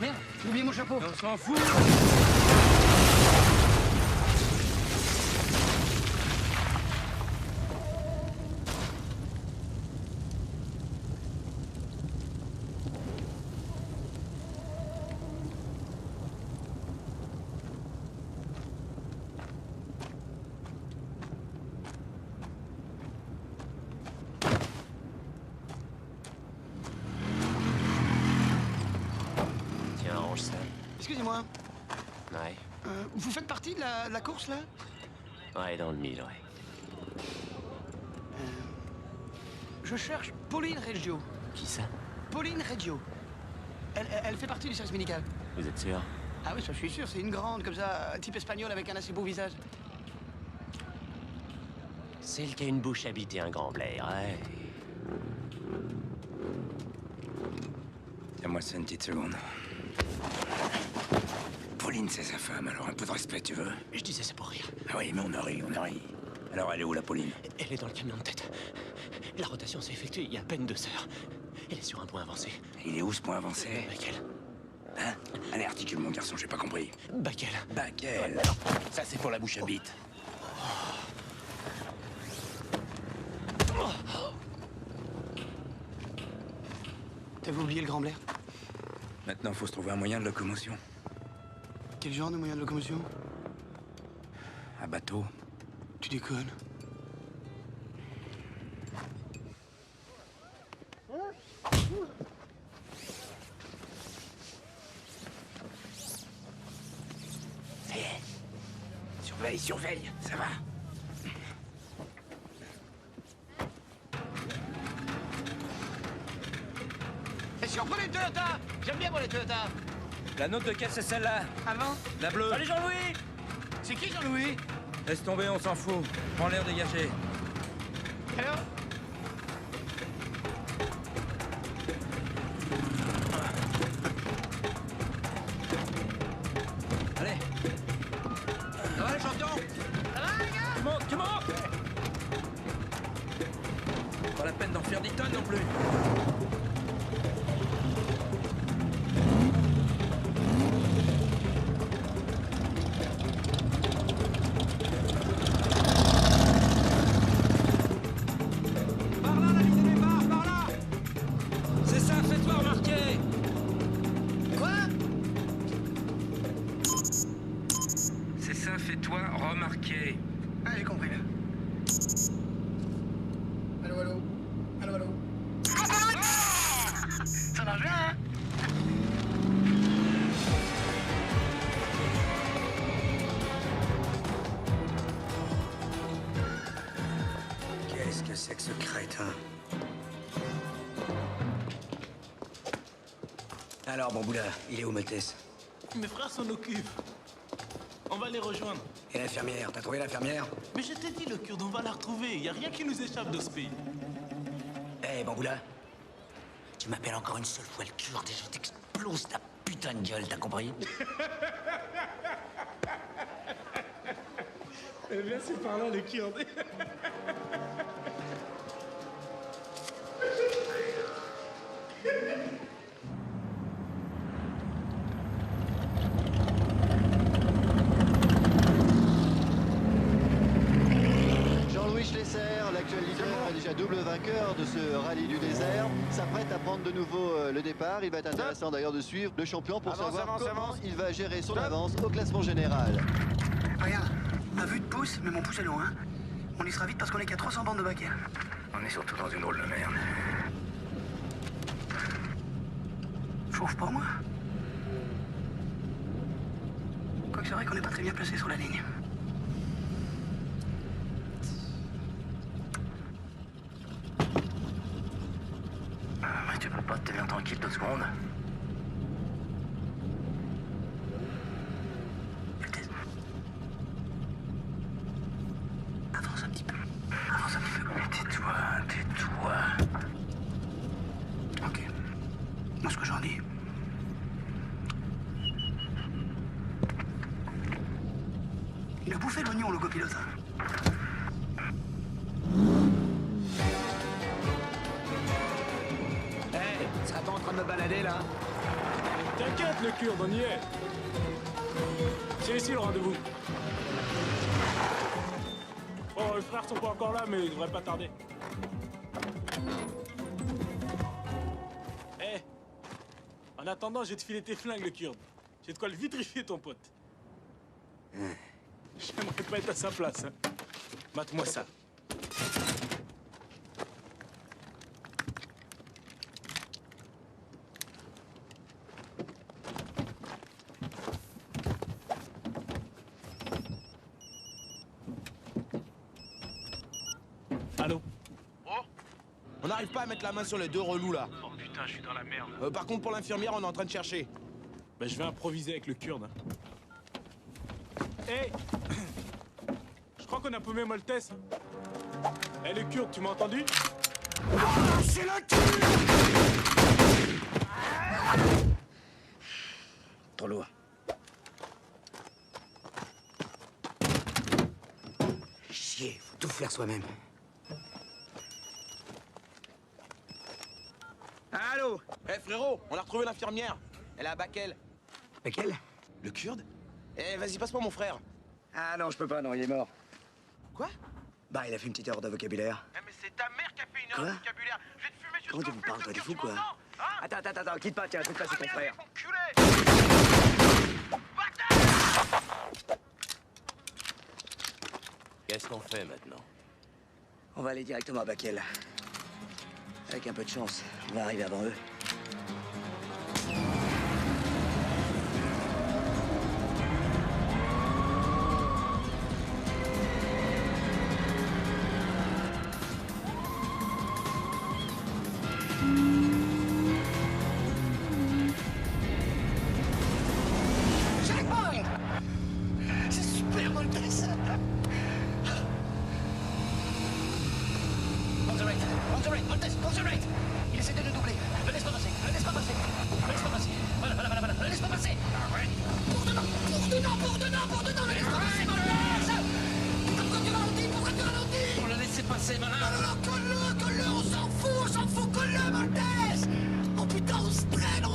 Speaker 3: Merde, j'ai oublié mon chapeau.
Speaker 1: On s'en fout.
Speaker 2: Tiens, range ça.
Speaker 3: Excusez-moi,
Speaker 2: Ouais.
Speaker 3: vous faites partie de la course, là?
Speaker 2: Ouais, dans le mille, ouais.
Speaker 3: Je cherche Pauline Reggio.
Speaker 2: Qui ça?
Speaker 3: Pauline Reggio. Elle fait partie du service médical.
Speaker 2: Vous êtes sûr?
Speaker 3: Ah oui, ça, je suis sûr, c'est une grande, comme ça, type espagnol avec un assez beau visage.
Speaker 2: Celle qui a une bouche habitée, un grand blaire, ouais.
Speaker 1: Donne-moi ça une petite seconde. Pauline, c'est sa femme, alors un peu de respect, tu veux?
Speaker 2: Je disais ça pour rire.
Speaker 1: Ah oui, mais on a ri, on a ri. Alors, elle est où, la Pauline?
Speaker 2: Elle est dans le camion de tête. La rotation s'est effectuée il y a à peine 2 heures. Elle est sur un point avancé.
Speaker 1: Il est où, ce point avancé?
Speaker 2: Baquel.
Speaker 1: Hein? Allez, articule, mon garçon, j'ai pas compris.
Speaker 2: Baquel.
Speaker 1: Baquel. Ça, c'est pour la bouche à bite.
Speaker 3: T'avais oublié le Grand Blair?
Speaker 1: Maintenant, faut se trouver un moyen de locomotion.
Speaker 3: Quel genre de moyen de locomotion?
Speaker 1: Un bateau.
Speaker 3: Tu déconnes.
Speaker 1: Surveille, surveille, ça va.
Speaker 3: Et si on prenait une Toyota? J'aime bien pour les Toyota.
Speaker 1: La note de caisse, c'est celle-là.
Speaker 3: Avant?
Speaker 1: La bleue.
Speaker 3: Salut Jean-Louis! C'est qui Jean-Louis?
Speaker 1: Laisse tomber, on s'en fout. Prends l'air dégagé.
Speaker 3: Alors?
Speaker 1: Allez.
Speaker 3: Ça va les champions? Ça va les gars?
Speaker 1: Tu montes, tu montes. Pas la peine d'en faire 10 tonnes non plus. C'est ça, fais-toi remarquer.
Speaker 3: Quoi?
Speaker 1: C'est ça, fais-toi remarquer.
Speaker 3: Ah, j'ai compris là. Allô, allô? Allô, allô? Ça marche bien, hein?
Speaker 1: Qu'est-ce que c'est que ce crétin? Alors, Bamboula, il est où, Maltès?
Speaker 16: Mes frères s'en occupent. On va les rejoindre.
Speaker 1: Et l'infirmière? T'as trouvé l'infirmière?
Speaker 16: Mais je t'ai dit, le Kurde, on va la retrouver. Y a rien qui nous échappe de ce pays.
Speaker 2: Eh, Bamboula, tu m'appelles encore une seule fois le Kurde et je t'explose ta putain de gueule, t'as compris?
Speaker 16: Eh bien, c'est par là, le Kurde.
Speaker 17: à double vainqueur de ce rallye du désert s'apprête à prendre de nouveau le départ. Il va être intéressant d'ailleurs de suivre le champion pour savoir comment il va gérer son avance au classement général.
Speaker 3: Regarde, à vue de pouce, mais mon pouce est loin. Hein. On y sera vite parce qu'on est qu'à 300 bandes de baquets.
Speaker 2: On est surtout dans une drôle de merde.
Speaker 3: Chauffe pas, moi. Quoique c'est vrai qu'on n'est pas très bien placé sur la ligne.
Speaker 2: Mais tu peux pas te tenir tranquille 2 secondes?
Speaker 3: Avance un petit peu. Avance un petit peu.
Speaker 2: Mais tais-toi, tais-toi.
Speaker 3: Ok. Moi, ce que j'en dis... Il a bouffé l'oignon, le copilote.
Speaker 11: Hey, serais pas en train de me balader, là?
Speaker 16: T'inquiète, le Kurde, on y est. C'est ici le rendez-vous. Oh, les frères sont pas encore là, mais ils devraient pas tarder. Eh, en attendant, je vais te filer tes flingues, le Kurde. J'ai de quoi le vitrifier, ton pote. J'aimerais pas être à sa place. Hein. Mate-moi ça. Allô?
Speaker 8: Oh, on n'arrive pas à mettre la main sur les 2 relous là.
Speaker 16: Oh putain, je suis dans la merde.
Speaker 8: Par contre, pour l'infirmière, on est en train de chercher.
Speaker 16: Ben, je vais improviser avec le Kurde. Hein. Hey! Je crois qu'on a paumé Moltès. Eh, le Kurde, tu m'as entendu?
Speaker 3: C'est la
Speaker 2: Trop lourd. Chier, faut tout faire soi-même.
Speaker 8: Allô? Eh frérot, on a retrouvé l'infirmière. Elle est à Bakel.
Speaker 2: Bakel?
Speaker 8: Le Kurde? Eh, vas-y, passe-moi mon frère.
Speaker 2: Ah non, je peux pas, non, il est mort.
Speaker 8: Quoi?
Speaker 2: Bah, il a fait une petite erreur de vocabulaire.
Speaker 8: Eh, mais c'est ta mère qui a fait une erreur de vocabulaire. Je vais te fumer jusqu'au
Speaker 2: Comment tu me parles, toi, des fous, quoi? Attends, quitte pas, tiens, je vais te passer ton frère.
Speaker 4: Qu'est-ce qu'on fait maintenant?
Speaker 2: On va aller directement à Bakel. Avec un peu de chance, on va arriver avant eux.
Speaker 3: Checkpoint! C'est super, Moltès! Concentrate, Moltès, concentrate! Il essaie de nous doubler. Ne laisse pas passer, ne laisse pas passer. Ne laisse pas passer. Voilà, ne laisse pas passer. Arrête. Pour dedans, ne laisse pas passer, Moltès! Pourquoi tu ralentis?
Speaker 6: On l'a laissé passer, malin.
Speaker 3: Non, colle-le, on s'en fout, colle-le, Moltès! Oh putain, on se traîne!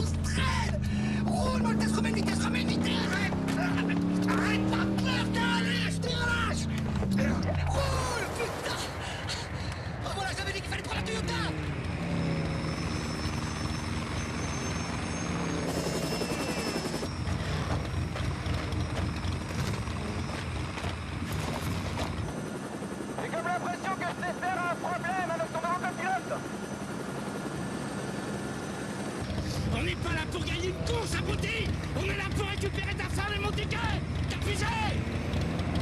Speaker 3: Roule, Moltès, remets une vitesse! Arrête, pas clair, je te relâche! Roule, putain! Oh voilà, j'avais dit qu'il fallait prendre la Toyota!
Speaker 8: J'ai comme l'impression que ce faire a un problème avec son grand copilote.
Speaker 3: On n'est pas là pour gagner une course, abruti! On est là pour récupérer ta femme et mon ticket! T'as pigé!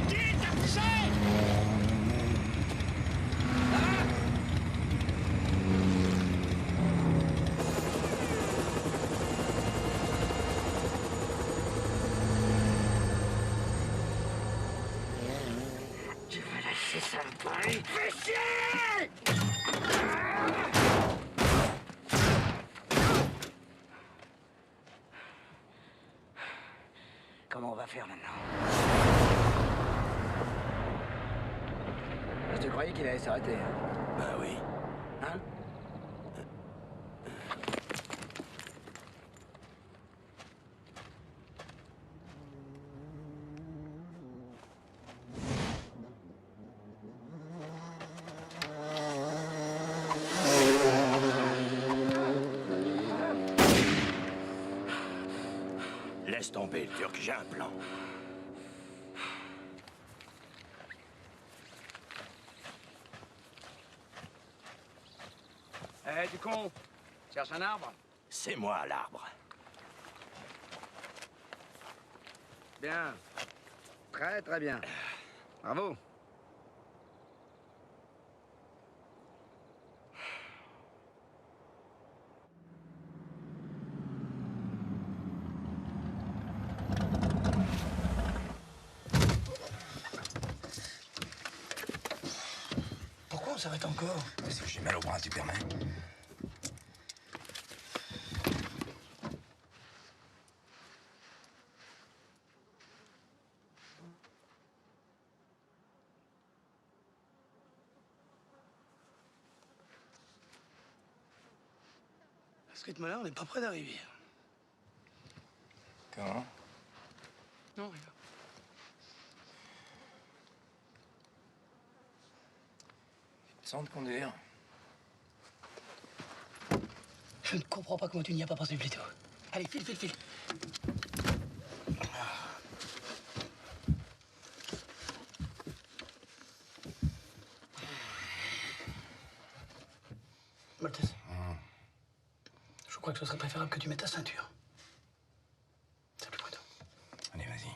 Speaker 3: Dis, t'as pigé! Tu vas lâcher ça, le pari! Fais chier!
Speaker 2: Comment on va faire maintenant? Je te croyais qu'il allait s'arrêter.
Speaker 4: Bah oui.
Speaker 2: Hein?
Speaker 18: Laisse tomber, le Turc, j'ai un plan.
Speaker 11: Eh, du con, cherche un arbre?
Speaker 18: C'est moi, l'arbre.
Speaker 11: Bien. Très, très bien. Bravo.
Speaker 3: Pourquoi on s'arrête encore?
Speaker 1: Parce que j'ai mal au bras, Superman.
Speaker 3: À ce rythme-là, on n'est pas près d'arriver.
Speaker 1: Comment?
Speaker 3: Non, rien.
Speaker 1: Sans te conduire.
Speaker 3: Je ne comprends pas comment tu n'y as pas pensé plus tôt. Allez, file, file, file. Maltese. Je crois que ce serait préférable que tu mettes ta ceinture. C'est plus prudent.
Speaker 1: Allez, vas-y.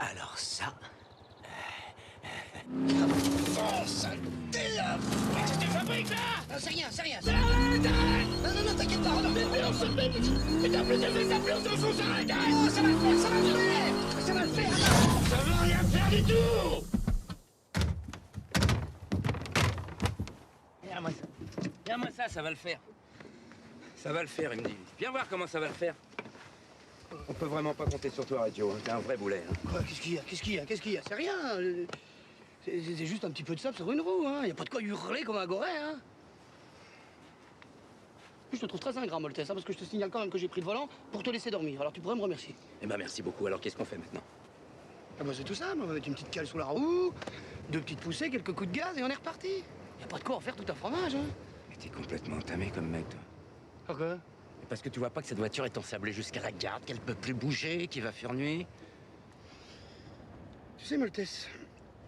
Speaker 2: Alors ça...
Speaker 3: Oh, saleté, là! Qu'est-ce que tu fabriques, là? Non, c'est rien, c'est rien. Non, non, t'inquiète pas, regarde. Mais on se met... Mais t'as plus d'effet, t'as plus de son, arrête! Oh, ça va le faire, ça va le faire! Ça va le faire, attends! Ça va rien faire du tout!
Speaker 1: Regarde-moi ça, ça va le faire. Ça va le faire, il me dit. Viens voir comment ça va le faire. On peut vraiment pas compter sur toi, Joe. T'es un vrai boulet. Hein.
Speaker 3: Quoi, qu'est-ce qu'il y a? Qu'est-ce qu'il y a? Qu'est-ce qu'il y a? C'est rien. C'est juste un petit peu de sable sur une roue, hein. Y a pas de quoi hurler comme un goré, hein. Je te trouve très ingrat, Maltese, hein, parce que je te signale quand même que j'ai pris le volant pour te laisser dormir. Alors tu pourrais me remercier.
Speaker 1: Eh ben merci beaucoup. Alors qu'est-ce qu'on fait maintenant?
Speaker 3: Ah bah c'est tout simple. On va mettre une petite cale sous la roue, 2 petites poussées, quelques coups de gaz et on est reparti. Y a pas de quoi en faire tout un fromage, hein.
Speaker 1: Mais t'es complètement entamé comme mec, toi.
Speaker 3: Pourquoi?
Speaker 1: Parce que tu vois pas que cette voiture est ensablée jusqu'à la garde, qu'elle peut plus bouger, qu'il va faire nuit.
Speaker 3: Tu sais, Maltese,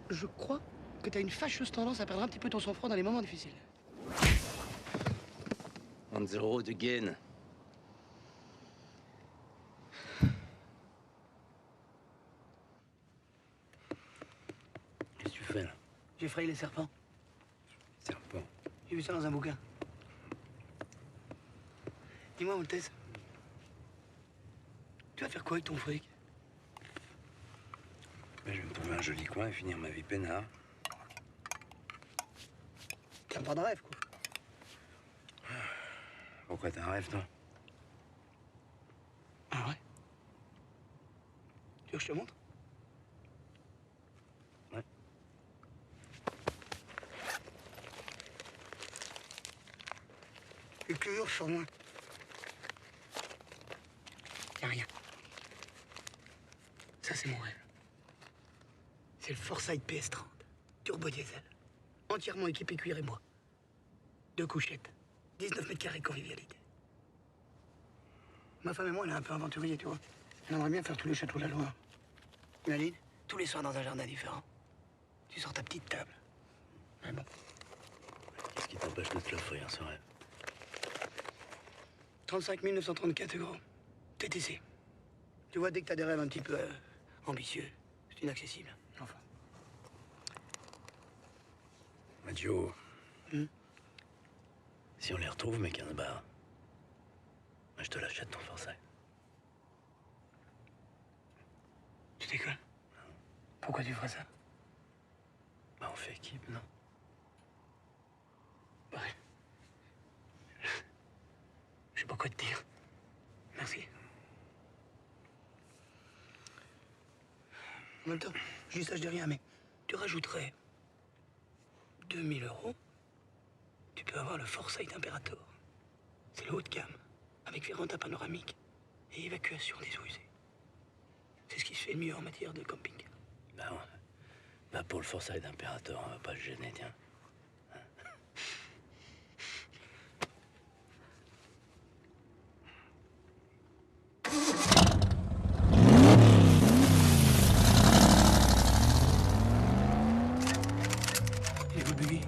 Speaker 3: je crois que t'as une fâcheuse tendance à perdre un petit peu ton sang-froid dans les moments difficiles.
Speaker 1: On the road again. Qu'est-ce que tu fais, là?
Speaker 3: J'ai frayé les serpents.
Speaker 1: Serpent.
Speaker 3: J'ai vu ça dans un bouquin. Dis-moi, Maltese, tu vas faire quoi avec ton fric?
Speaker 1: Ben, je vais me trouver un joli coin et finir ma vie peinard.
Speaker 3: T'as pas de rêve, quoi.
Speaker 1: Pourquoi t'as un rêve, toi?
Speaker 3: Ah ouais? Tu veux que je te montre?
Speaker 1: Ouais.
Speaker 3: Tu hurles sur moi. Y'a rien. Ça, c'est mon rêve. C'est le Forsyth PS30. Turbo diesel. Entièrement équipé cuir et bois. 2 couchettes. 19 mètres carrés de convivialité. Ma femme et moi, on est un peu aventuriers, tu vois. On aimerait bien faire tous les châteaux de la Loire. Imagine, tous les soirs dans un jardin différent. Tu sors ta petite table. Mais bon. Qu'est-ce
Speaker 2: qui t'empêche de te l'offrir, ce rêve?
Speaker 3: 35 934 euros. TTC. Tu vois, dès que t'as des rêves un petit peu ambitieux, c'est inaccessible. Enfin.
Speaker 2: Joe, si on les retrouve, mes 15 bars, je te l'achète ton forçat.
Speaker 3: Tu déconnes? Pourquoi tu ferais ça?
Speaker 2: Bah, on fait équipe, non?
Speaker 3: Ouais. Je sais pas quoi te dire. Merci. En même temps, je dis ça, je dis rien, mais tu rajouterais 2000 euros, tu peux avoir le Foresight Imperator. C'est le haut de gamme, avec véranda panoramique et évacuation des eaux usées. C'est ce qui se fait le mieux en matière de camping.
Speaker 2: Bah, ouais. Bah pour le Foresight Imperator, on va pas se gêner, tiens.
Speaker 3: Et vous buggy?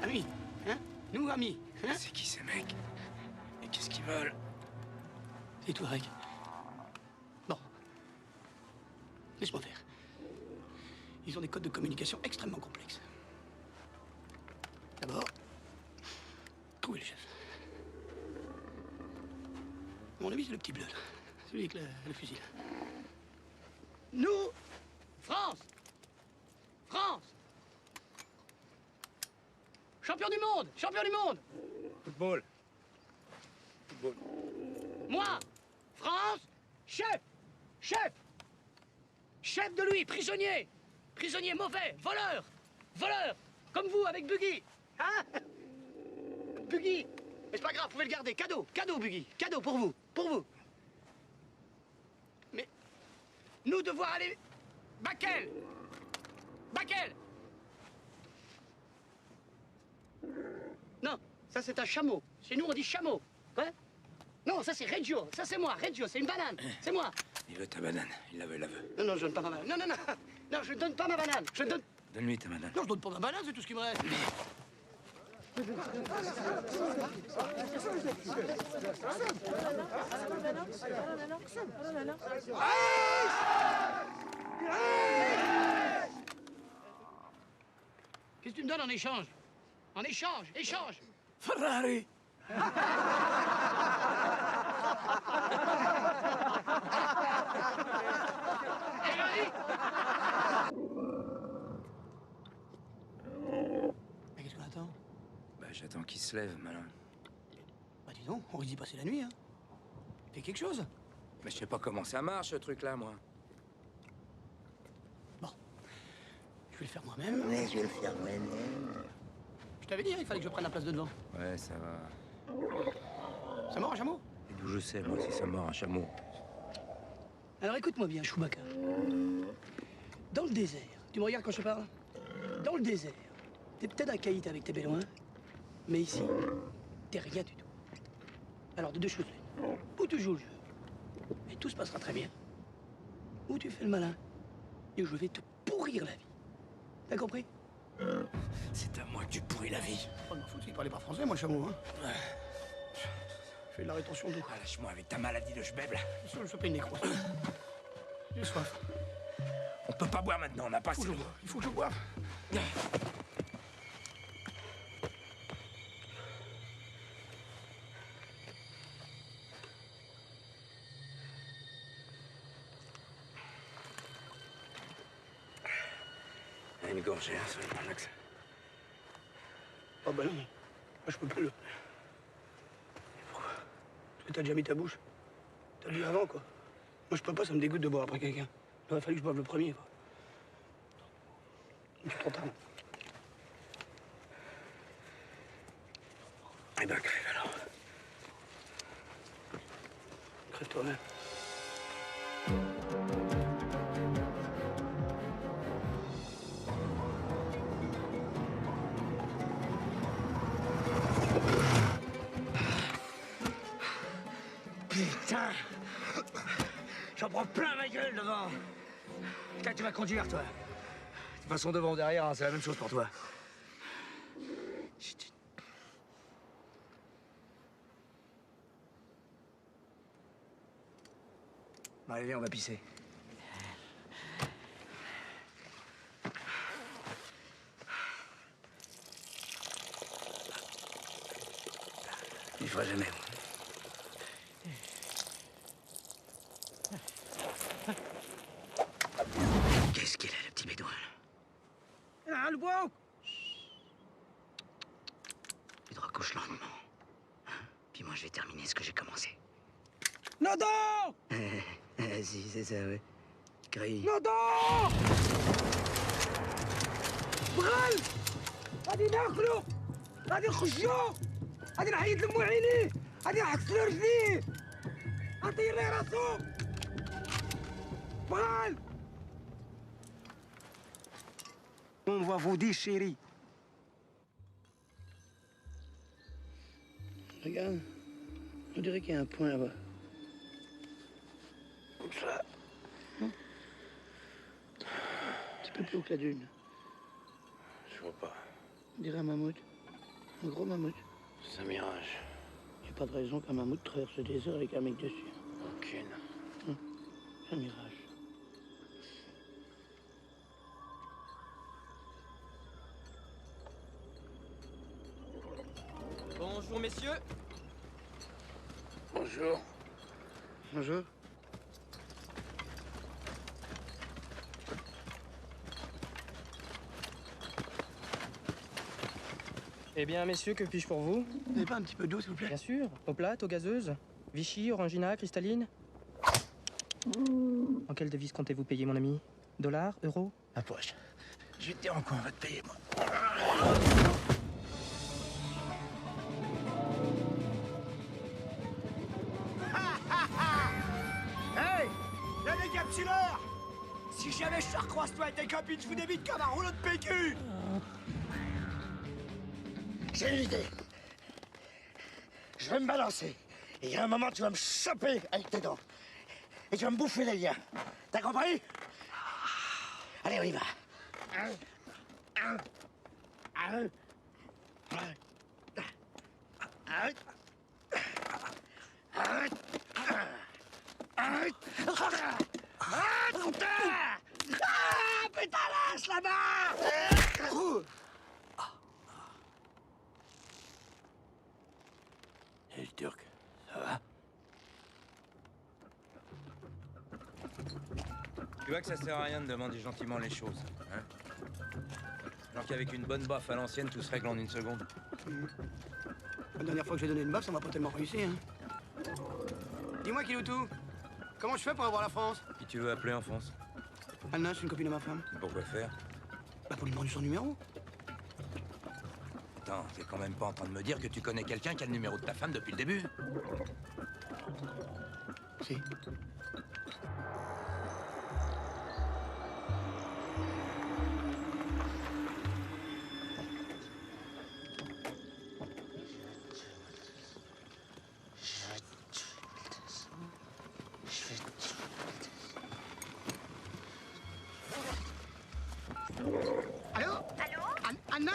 Speaker 3: Amis, hein? Nous, amis, hein?
Speaker 1: C'est qui ces mecs? Et qu'est-ce qu'ils veulent?
Speaker 3: C'est toi, Reg. Bon. Laisse-moi faire. Ils ont des codes de communication extrêmement complexes. D'abord, trouver le chef. À mon avis, c'est le petit bleu, là. Celui avec le fusil. Nous, France! France! Champion du monde! Champion du monde!
Speaker 16: Football.
Speaker 3: Moi, France, chef! Chef! Chef de lui, prisonnier! Prisonnier mauvais, voleur! Voleur! Comme vous, avec Buggy! Hein? Buggy! Mais c'est pas grave, vous pouvez le garder. Cadeau! Cadeau, Buggy! Cadeau pour vous! Pour vous! Mais... nous devoir aller... Bakel! Bakel! Non, ça c'est un chameau. Chez nous on dit chameau. Ouais? Non, ça c'est Reggio. Ça c'est moi. Reggio, c'est une banane. C'est moi.
Speaker 1: Il veut ta banane. Il la veut.
Speaker 3: Non, je donne pas ma banane. Non. Non, je donne pas ma banane. Je donne...
Speaker 1: Donne-lui ta banane.
Speaker 3: Non, je donne pas ma banane, c'est tout ce qui me reste. Qu'est-ce que tu me donnes en échange? En échange, échange.
Speaker 16: Ferrari.
Speaker 3: Mais qu'est-ce qu'on attend?
Speaker 1: Bah, j'attends qu'il se lève, malin.
Speaker 3: Bah dis donc, on risque d'y passer la nuit, hein. Fais quelque chose.
Speaker 1: Mais je sais pas comment ça marche, ce truc-là, moi.
Speaker 3: Je vais le faire moi-même.
Speaker 2: Mais je vais le faire moi-même.
Speaker 3: Je t'avais dit, hein, il fallait que je prenne la place de devant.
Speaker 1: Ouais, ça va.
Speaker 3: Ça mord un chameau?
Speaker 1: Et d'où je sais, moi, si ça mord un chameau?
Speaker 3: Alors écoute-moi bien, Chewbacca. Dans le désert, tu me regardes quand je te parle? Dans le désert, t'es peut-être un caïd avec tes bédouins, mais ici, t'es rien du tout. Alors de deux choses l'une. Ou tu joues le jeu, et tout se passera très bien. Ou tu fais le malin, et je vais te pourrir la vie. T'as compris?
Speaker 1: C'est à moi que tu pourris la vie.
Speaker 3: Oh, m'en fous, il parlait pas français, moi, le chameau, hein. Je fais de la rétention d'eau.
Speaker 1: Ah, lâche-moi avec ta maladie de schbeb, là.
Speaker 3: Je fais pas une nécrose. J'ai soif.
Speaker 1: On peut pas boire maintenant, on n'a pas assez d'eau.
Speaker 3: Il faut que je boive.
Speaker 1: Une gorgée, hein, sur le Max.
Speaker 3: Oh bah non, moi je peux plus le... Pourquoi? Parce que t'as déjà mis ta bouche. T'as bu avant, quoi. Moi je peux pas, ça me dégoûte de boire après quelqu'un. Il aurait fallu que je boive le premier, quoi. Je suis trop tard. Eh ben crève alors. Crève toi-même.
Speaker 2: Putain! J'en prends plein ma gueule devant! Putain, tu vas conduire, toi! De toute façon, devant ou derrière, hein, c'est la même chose pour toi. Chut. Bon, allez, viens, on va pisser. Il fera jamais. Qu'est-ce qu'il a, le petit bédouin, là? Ah, le bois! Tu te recouches lentement. Hein? Puis moi, je vais terminer ce que j'ai commencé.
Speaker 13: Nodo!
Speaker 2: Si, c'est ça, ouais. Crie.
Speaker 13: نوضو! بغل! غادي ناكلو! غادي نخشو! غادي نحيد لمو عينيه! غادي نحكسلو رجليه! غنطير ليه راسو! بغل! On va vous déchirer.
Speaker 2: Regarde, on dirait qu'il y a un point là-bas. Comme ça. Un petit peu plus haut que la dune.
Speaker 4: Je vois pas.
Speaker 2: On dirait un mammouth. Un gros mammouth.
Speaker 4: C'est un mirage.
Speaker 2: Il n'y a pas de raison qu'un mammouth traverse le désert avec un mec dessus.
Speaker 4: Aucune.
Speaker 2: C'est un mirage.
Speaker 19: Bonjour, messieurs.
Speaker 2: Bonjour. Bonjour.
Speaker 19: Eh bien, messieurs, que puis-je pour vous?
Speaker 3: Vous n'avez pas un petit peu d'eau, s'il vous plaît?
Speaker 19: Bien sûr. Eau plate, eau gazeuse, Vichy, Orangina, cristalline. En quelle devise comptez-vous payer, mon ami? Dollars, euros?
Speaker 3: La poche. Je vais te dire en quoi on va te payer, moi.
Speaker 13: Hey! Y'a des capsuleurs! Si jamais je te recroise toi et tes copines, je vous débite comme un rouleau de PQ! J'ai une idée. Je vais me balancer. Et il y a un moment, tu vas me choper avec tes dents. Et tu vas me bouffer les liens. T'as compris? Allez, on y va. Putain, lâche là-bas!
Speaker 18: Et le Turc, ça va?
Speaker 1: Tu vois que ça sert à rien de demander gentiment les choses, hein? Alors qu'avec une bonne baffe à l'ancienne, tout se règle en une seconde.
Speaker 3: La dernière fois que j'ai donné une baffe, ça m'a pas tellement réussi, hein. Dis-moi, Kiloutou, comment je fais pour avoir la France?
Speaker 1: Qui tu veux appeler en France?
Speaker 3: Anna, c'est une copine de ma femme.
Speaker 1: Pourquoi faire?
Speaker 3: Bah, pour lui demander son numéro.
Speaker 1: Attends, t'es quand même pas en train de me dire que tu connais quelqu'un qui a le numéro de ta femme depuis le début?
Speaker 3: Si. Allô?
Speaker 10: Allô?
Speaker 3: Anna?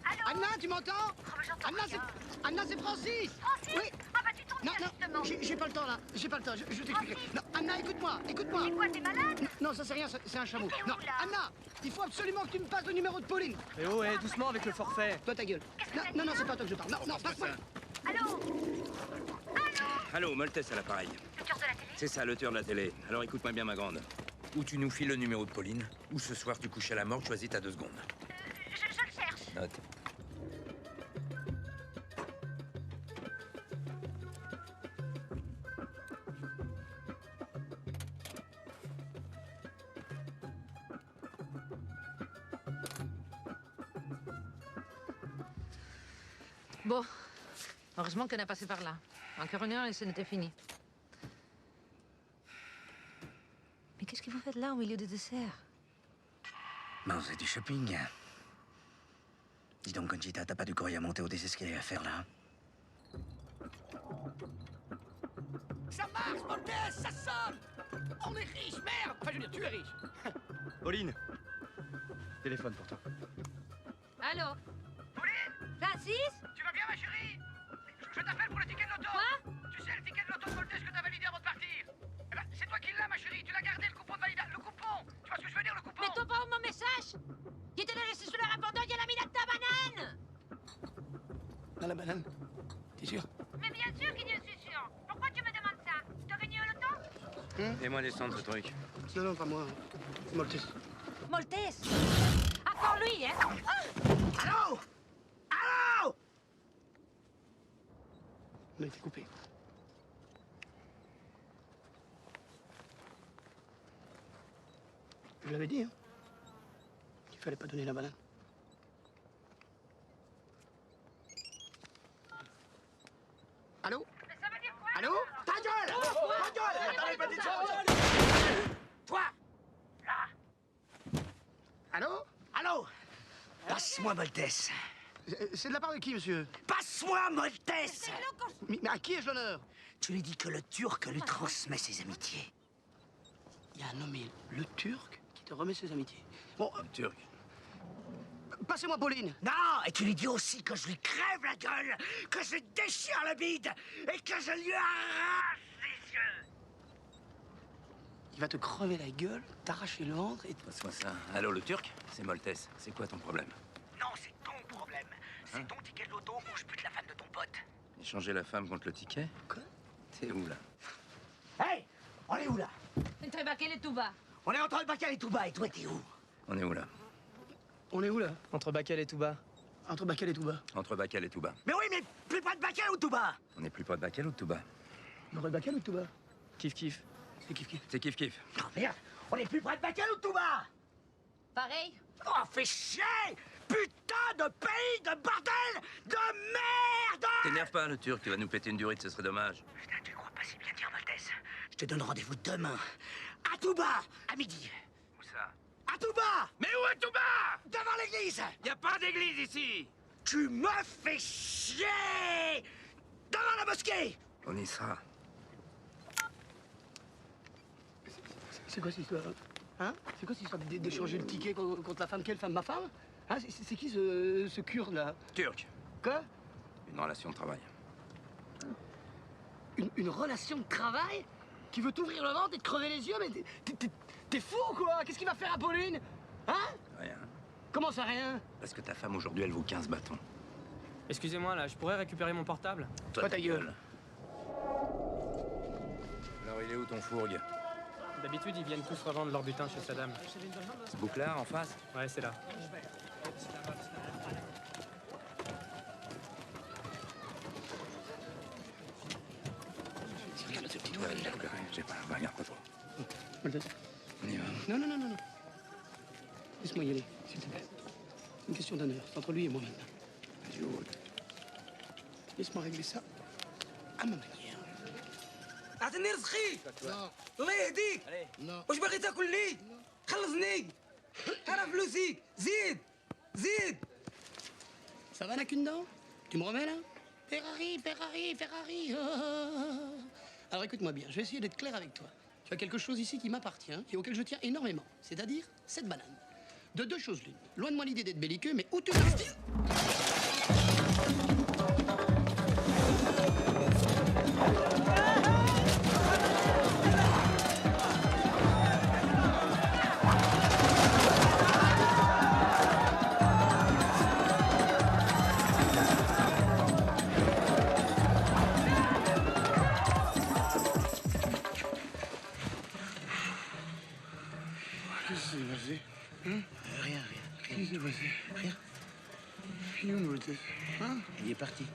Speaker 10: Allô?
Speaker 3: Anna, tu m'entends? Anna, c'est Francis!
Speaker 10: Francis?
Speaker 3: Oui.
Speaker 10: Ah bah tu tombes bien, justement.
Speaker 3: J'ai pas le temps, là. J'ai pas le temps. Je t'expliquerai. Non, Anna, écoute-moi.
Speaker 10: C'est quoi, t'es malade?
Speaker 3: Non, ça c'est rien, c'est un chameau.
Speaker 10: Mais t'es où,
Speaker 3: Non,
Speaker 10: là?
Speaker 3: Anna, il faut absolument que tu me passes le numéro de Pauline.
Speaker 19: Eh oh, doucement avec le forfait.
Speaker 3: Toi, ta gueule. Non, c'est pas toi que je parle. Non, passe-moi.
Speaker 10: Allô?
Speaker 1: Allô, Maltese à l'appareil.
Speaker 10: Le tueur de la télé?
Speaker 1: C'est ça, le tueur de la télé. Alors écoute-moi bien, ma grande. Ou tu nous files le numéro de Pauline, ou ce soir tu couches à la morgue, choisis ta 2 secondes.
Speaker 10: Je le cherche.
Speaker 1: Note.
Speaker 5: Bon, heureusement qu'on a passé par là. Encore une heure et ce n'était fini. Mais qu'est-ce que vous faites là au milieu du dessert?
Speaker 2: Ben, c'est du shopping. Dis donc, Conchita, t'as pas du courrier à monter au des escaliers à faire, là?
Speaker 3: Ça marche, Moltès, ça sonne. On est riche, merde. Enfin, je veux dire, tu es riche.
Speaker 17: Pauline, téléphone pour toi.
Speaker 5: Allô? Pauline? Francis?
Speaker 3: Tu vas bien, ma chérie? Je t'appelle pour le ticket de l'auto.
Speaker 5: Quoi?
Speaker 3: Tu sais, le ticket de l'auto de Moltès que t'as validé avant de partir. Eh ben, c'est toi qui l'as, ma chérie. Tu l'as gardé, le coupon de validation. Le coupon. Tu vois ce que je veux dire, le coupon?
Speaker 5: Mais t'as pas mon message? Qui était resté sur le répondeur, il a mis la ta banane!
Speaker 3: Dans la banane? T'es sûr?
Speaker 5: Mais bien sûr qu'il est sûr. Pourquoi tu me demandes ça? T'as gagné au loto?
Speaker 1: Fais-moi descendre ce truc.
Speaker 3: Non, non, pas moi. C'est Moltès.
Speaker 5: Moltès? Encore lui, hein?
Speaker 3: Allô? Allô? On a été coupé. Je l'avais dit, hein. Il fallait pas donner la banane. Allô?
Speaker 5: Ça veut dire quoi?
Speaker 3: Allô? Ta gueule! Ta gueule! Attendez, petite chose! Toi! Là! Allô? Allô?
Speaker 13: Passe-moi Moltès.
Speaker 3: C'est de la part de qui, monsieur?
Speaker 13: Passe-moi Moltès.
Speaker 3: Mais à qui ai-je l'honneur?
Speaker 13: Tu lui dis que le Turc lui transmet ses amitiés.
Speaker 3: Il y a un nommé le Turc qui te remet ses amitiés. Bon,
Speaker 1: Turc.
Speaker 3: Passez-moi Pauline.
Speaker 13: Non, et tu lui dis aussi que je lui crève la gueule, que je lui déchire le bide et que je lui arrache les yeux.
Speaker 3: Il va te crever la gueule, t'arracher le ventre et...
Speaker 1: Passe-moi ça. Allô, le Turc? C'est Moltès. C'est quoi ton problème?
Speaker 13: Non, c'est ton problème. C'est ton ticket de loto où je bute la femme de ton pote.
Speaker 1: Échanger la femme contre le ticket?
Speaker 3: Quoi?
Speaker 1: T'es où, là?
Speaker 13: Hey, on est où là?
Speaker 5: Entre Bakel et Touba.
Speaker 13: On est entre Bakel et Touba, et toi t'es où?
Speaker 1: On est où, là?
Speaker 3: On est où, là?
Speaker 19: Entre Bakel et Touba.
Speaker 3: Entre Bakel et Touba.
Speaker 1: Entre Bakel et Touba.
Speaker 13: Mais oui, mais plus près de Bakel ou Touba?
Speaker 1: On est plus près de Bakel ou de Touba?
Speaker 3: Entre Bakel ou Touba?
Speaker 19: Kiff kiff.
Speaker 3: C'est kiff kiff.
Speaker 1: C'est kiff-kiff.
Speaker 13: Oh merde, on est plus près de Bakel ou de Touba?
Speaker 5: Pareil?
Speaker 13: Oh, fais chier! Putain de pays de bordel de merde!
Speaker 1: T'énerve pas, le Turc. Tu vas nous péter une durite, ce serait dommage.
Speaker 13: Putain, tu crois pas si bien dire, Moltès? Je te donne rendez-vous demain, à Touba, à midi.
Speaker 1: Où ça?
Speaker 13: À Touba!
Speaker 1: Mais où est Touba?
Speaker 13: Devant l'église!
Speaker 1: Y a pas d'église ici!
Speaker 13: Tu me fais chier! Devant la mosquée!
Speaker 1: On y sera.
Speaker 3: C'est quoi cette histoire? Hein? C'est quoi cette histoire d'échanger le ticket contre la femme? Quelle femme? Ma femme? Hein? C'est qui ce kurde là?
Speaker 1: Turc.
Speaker 3: Quoi?
Speaker 1: Une relation de travail.
Speaker 3: Une relation de travail? Qui veut t'ouvrir le ventre et te crever les yeux? Mais t'es fou quoi? Qu'est-ce qu'il va faire à Pauline? Hein?
Speaker 1: Rien.
Speaker 3: Comment ça rien?
Speaker 1: Parce que ta femme aujourd'hui, elle vaut 15 bâtons.
Speaker 19: Excusez-moi, là, je pourrais récupérer mon portable?
Speaker 1: Toi, ta gueule. Alors, il est où ton fourgue?
Speaker 19: D'habitude, ils viennent tous revendre leur butin chez Saddam.
Speaker 1: Ce bouclard en face?
Speaker 19: Ouais, c'est là.
Speaker 3: Regarde ce petit
Speaker 1: Ouais, j'ai pas, regarde pas trop.
Speaker 3: Moltès.
Speaker 1: On y va.
Speaker 3: Non, non, non, non, non. Laisse-moi y aller, s'il te plaît. C'est une question d'honneur. C'est entre lui et moi maintenant. Laisse-moi régler ça à ma manière.
Speaker 2: اعطيني رزقي الله يهديك واش باغي تاكل لي خلصني انا فلوسي زيد زيد
Speaker 3: Ça va, n'a qu'une dent? Tu me remets là? Ferrari, Ferrari, Ferrari. Alors écoute-moi bien, je vais essayer d'être clair avec toi. Tu as quelque chose ici qui m'appartient et auquel je tiens énormément, c'est-à-dire cette banane. De deux choses l'une. Loin de moi l'idée d'être belliqueux, mais où tu veux...
Speaker 14: Qu'est-ce qui s'est passé?
Speaker 3: Rien.
Speaker 14: Qu'est-ce qui s'est passé?
Speaker 3: Rien.
Speaker 14: Il est où, Moltès?
Speaker 3: Hein? Il est parti.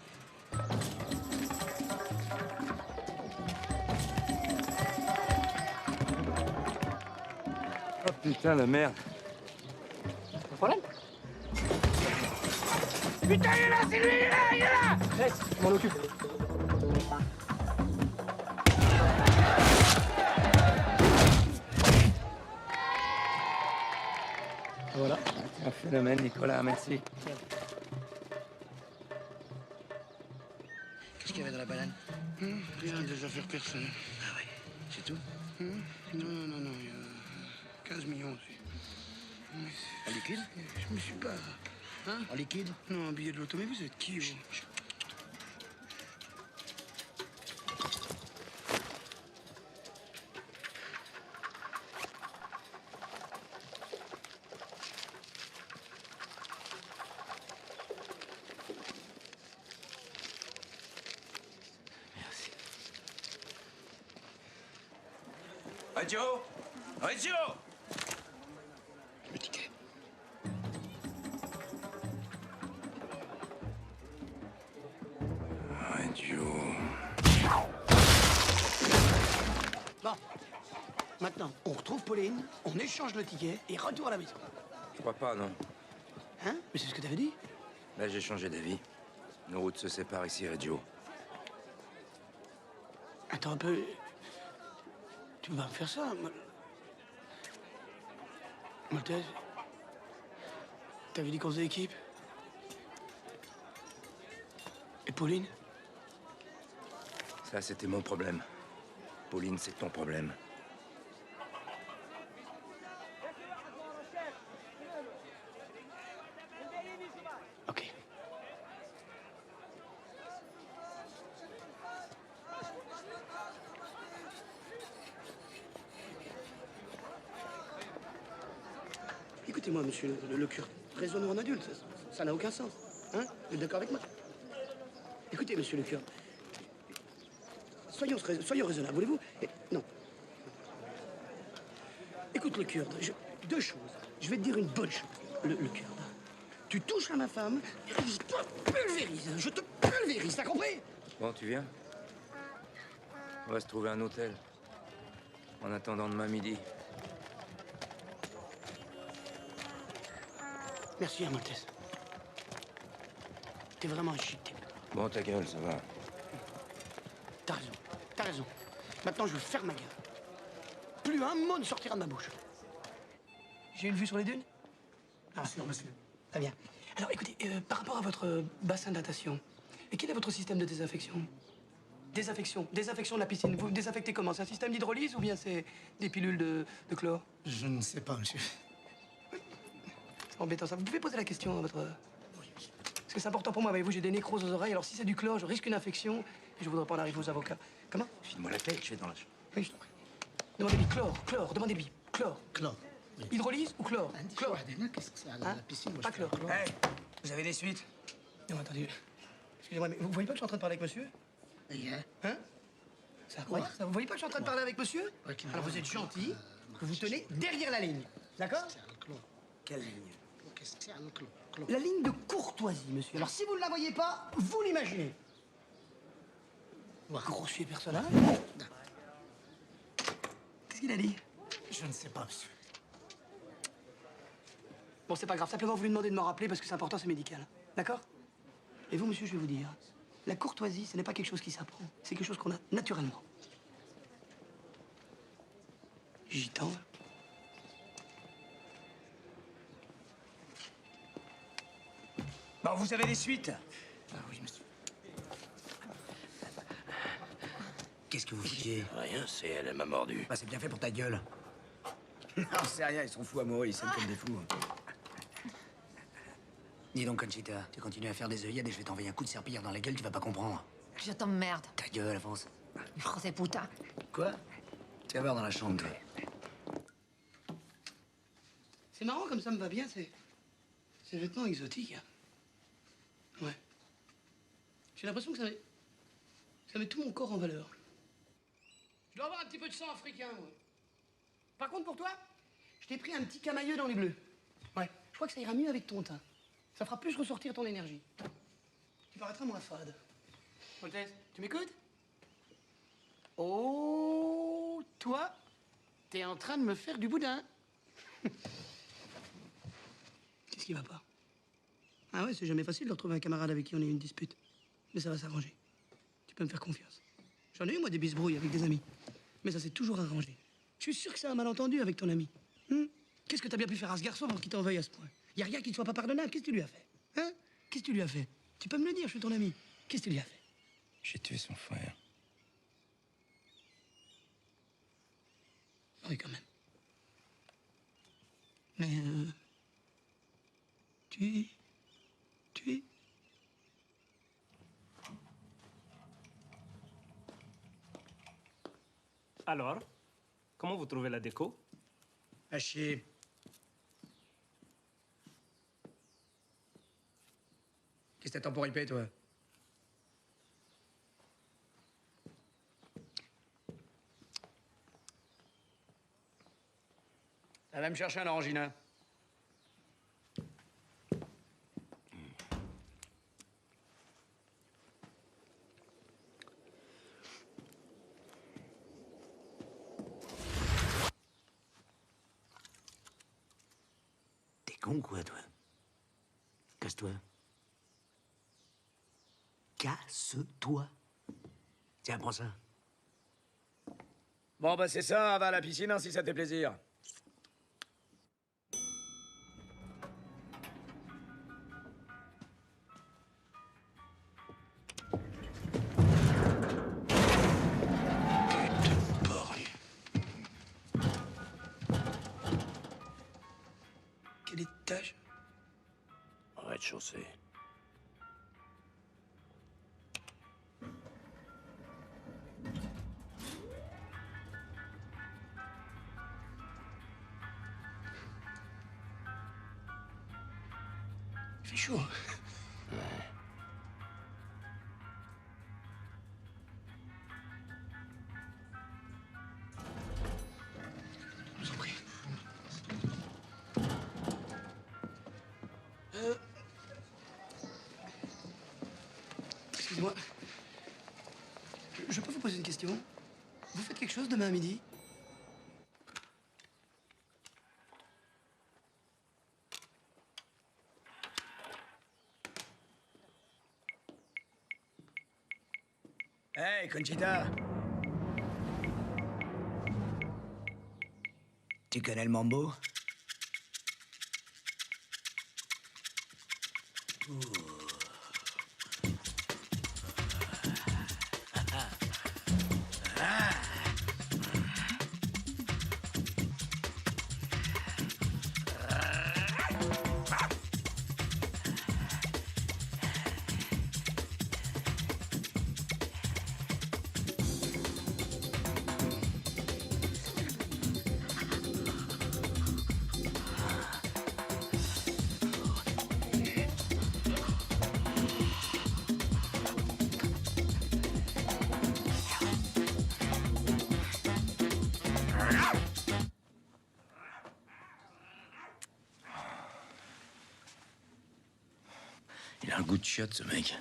Speaker 1: Oh putain, la merde.
Speaker 3: Pas de problème?
Speaker 2: Putain, il est là, c'est lui, il est là, il est là!
Speaker 3: Laisse, je m'en occupe. Voilà.
Speaker 1: Un phénomène, Nicolas, merci.
Speaker 3: Qu'est-ce qu'il y avait dans la banane?
Speaker 14: Rien,
Speaker 3: rien des affaires personnelles.
Speaker 13: Ah oui, c'est tout?
Speaker 3: Non, il y a 15 millions aussi.
Speaker 13: En liquide?
Speaker 3: Je me suis pas... Hein?
Speaker 13: En liquide?
Speaker 3: Non, en billet de loto, mais vous êtes qui, vous?
Speaker 1: Reggio! Reggio!
Speaker 3: Le ticket.
Speaker 1: Reggio...
Speaker 3: Bon. Maintenant, on retrouve Pauline, on échange le ticket et retour à la maison.
Speaker 1: Je crois pas, non.
Speaker 3: Hein? Mais c'est ce que t'avais dit.
Speaker 1: Là, j'ai changé d'avis. Nos routes se séparent ici, Reggio.
Speaker 3: Attends un peu. Tu peux pas me faire ça, Maltese? T'avais dit qu'on faisait équipe? Et Pauline?
Speaker 1: Ça, c'était mon problème. Pauline, c'est ton problème.
Speaker 3: Ok. Écoutez-moi, monsieur le curé, raisonnons en adulte, ça n'a aucun sens. Hein? Vous êtes d'accord avec moi? Écoutez, monsieur le curé, soyons raisonnables, voulez-vous? Non. Écoute, le kurde, deux choses. Je vais te dire une bonne chose, le kurde. Tu touches à ma femme, je te pulvérise, t'as compris?
Speaker 1: Bon, tu viens? On va se trouver un hôtel. En attendant demain midi.
Speaker 3: Merci, hein, Maltese. T'es vraiment un chic type.
Speaker 1: Bon, ta gueule, ça va.
Speaker 3: T'as raison. Maintenant, je ferme ma gueule. Plus un mot ne sortira de ma bouche. J'ai une vue sur les dunes? Ah, monsieur. Très bien. Alors, écoutez, par rapport à votre bassin de natation, quel est votre système de désinfection? Désinfection de la piscine. Vous désinfectez comment? C'est un système d'hydrolyse ou bien c'est des pilules de chlore?
Speaker 13: Je ne sais pas, monsieur.
Speaker 3: C'est embêtant, ça. Vous pouvez poser la question à votre... Parce que c'est important pour moi, voyez-vous, j'ai des nécroses aux oreilles, alors si c'est du chlore, je risque une infection et je voudrais pas en arriver aux avocats. Comment?
Speaker 13: File-moi la paix, je vais dans la chambre.
Speaker 3: Oui, je t'en prie. Demandez-lui chlore, demandez-lui. Chlore.
Speaker 13: Chlore.
Speaker 3: Hydrolyse ou chlore? Chlore.
Speaker 13: Qu'est-ce que c'est à la piscine? Moi,
Speaker 3: Pas chlore.
Speaker 13: Hey,
Speaker 3: vous avez des suites? Non, attendez. Excusez-moi, mais vous voyez pas que je suis en train de parler avec monsieur? Hein? C'est incroyable, ça. Vous voyez pas que je suis en train de parler avec monsieur? Alors vous êtes gentil, vous vous tenez derrière la ligne. D'accord? Quelle ligne? La ligne de courtoisie, monsieur. Alors si vous ne la voyez pas, vous l'imaginez. Grossier personnage. Qu'est-ce qu'il a dit?
Speaker 13: Je ne sais pas, monsieur.
Speaker 3: Bon, c'est pas grave. Simplement, vous lui demandez de me rappeler parce que c'est important, c'est médical. D'accord? Et vous, monsieur, je vais vous dire, la courtoisie, ce n'est pas quelque chose qui s'apprend. C'est quelque chose qu'on a naturellement. Gitan.
Speaker 13: Bon, vous avez des suites? Ah oui, monsieur. Qu'est-ce que vous foutiez?
Speaker 18: Rien, c'est elle m'a mordu.
Speaker 13: Bah, c'est bien fait pour ta gueule. Non, c'est rien, ils sont fous amoureux, ils s'aiment comme des fous. Dis donc, Conchita, tu continues à faire des œillades et je vais t'envoyer un coup de serpillière dans la gueule, tu vas pas comprendre.
Speaker 5: Je t'emmerde.
Speaker 13: Ta gueule, avance.
Speaker 5: José puta.
Speaker 13: Quoi? Tu vas voir dans la chambre, toi.
Speaker 3: C'est marrant, comme ça me va bien, c'est vêtements exotiques. Ouais. J'ai l'impression que ça met tout mon corps en valeur. Je dois avoir un petit peu de sang africain, moi. Par contre, pour toi, je t'ai pris un petit camailleux dans les bleus. Ouais. Je crois que ça ira mieux avec ton teint. Ça fera plus ressortir ton énergie. Tu paraîtras moins fade. Maltese, tu m'écoutes? Oh, toi, t'es en train de me faire du boudin. Qu'est-ce qui va pas? Ah ouais, c'est jamais facile de retrouver un camarade avec qui on a eu une dispute. Mais ça va s'arranger. Tu peux me faire confiance. J'en ai eu, moi, des bisbrouilles avec des amis. Mais ça s'est toujours arrangé. Je suis sûr que c'est un malentendu avec ton ami. Qu'est-ce que t'as bien pu faire à ce garçon pour qu'il t'en veuille à ce point? Y a rien qui ne soit pas pardonnable. Qu'est-ce que tu lui as fait? Hein? Qu'est-ce que tu lui as fait? Tu peux me le dire, je suis ton ami. Qu'est-ce que tu lui as fait?
Speaker 1: J'ai tué son frère.
Speaker 3: Oui, quand même. Mais, tu es...
Speaker 6: Alors, comment vous trouvez la déco?
Speaker 2: À chier. Qu'est-ce que t'attends pour ripper, toi? Ça va me chercher un orangina.
Speaker 18: T'es con, quoi, toi? Casse-toi. Casse-toi. Tiens, prends ça.
Speaker 2: Bon, bah c'est ça, va à la piscine hein, si ça te fait plaisir.
Speaker 3: Quel étage?
Speaker 18: Rez-de-chaussée.
Speaker 3: Il fait chaud.
Speaker 18: Ouais.
Speaker 3: Je vous en prie. Excusez-moi. Je peux vous poser une question? Vous faites quelque chose demain à midi?
Speaker 2: Hey, Conchita. Tu connais le mambo?
Speaker 1: Il a un goût de chiotte, ce mec.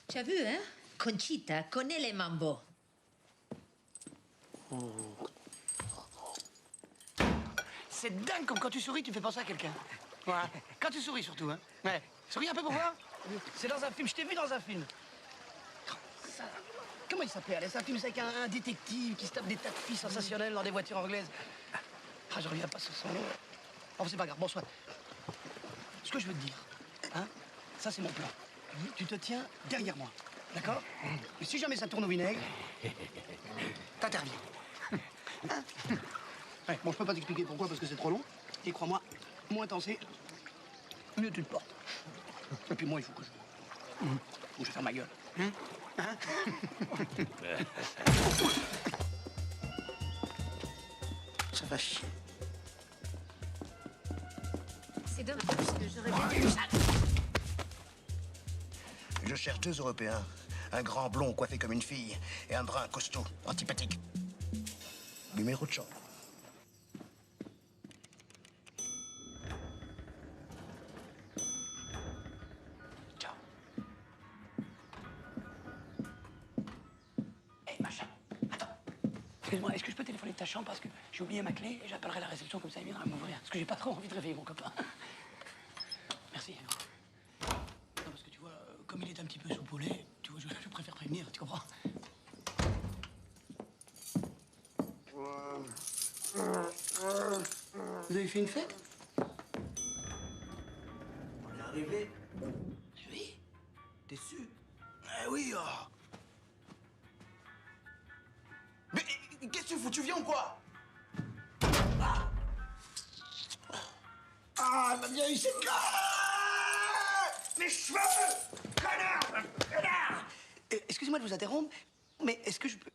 Speaker 5: Tu as vu, hein? Conchita connaît les mambo.
Speaker 3: C'est dingue comme quand tu souris, tu fais penser à quelqu'un. Voilà. Quand tu souris surtout, hein. Ouais. Souris un peu pour voir. C'est dans un film, je t'ai vu dans un film. Ça... Comment il s'appelait? C'est un film avec un détective qui se tape des tas de filles sensationnelles dans des voitures anglaises. Ah, je reviens pas sur son nom. Enfin, c'est pas grave, bon, soit. Ce que je veux te dire, hein, Ça, c'est mon plan. Tu te tiens derrière moi, d'accord? Et si jamais ça tourne au vinaigre, t'interviens. Hein? Ouais, bon, je peux pas t'expliquer pourquoi, parce que c'est trop long. Et crois-moi, moins t'en sais, mieux tu te portes. Et puis moi, il faut que je ferme ma gueule. Hein? Ça va chier.
Speaker 5: C'est dommage, parce que j'aurais bien dû...
Speaker 13: Je cherche 2 Européens. Un grand blond coiffé comme une fille et un brun costaud, antipathique. Numéro de chambre.
Speaker 3: Ciao. Hé, machin. Attends. Excuse-moi, est-ce que je peux téléphoner de ta chambre parce que j'ai oublié ma clé et j'appellerai la réception comme ça, il viendra m'ouvrir. Parce que j'ai pas trop envie de réveiller mon copain. Merci. Non, parce que tu vois, comme il est un petit peu soupolé, tu vois, je préfère prévenir, tu comprends? Vous avez fait une fête?
Speaker 13: On est arrivé.
Speaker 3: Oui.
Speaker 13: T'es sûr? Eh oui, oh. Mais qu'est-ce que tu fous? Tu viens ou quoi? Ah, ma vieille, c'est mes cheveux! Connard! Connard!
Speaker 3: Excusez-moi de vous interrompre, mais est-ce que je peux...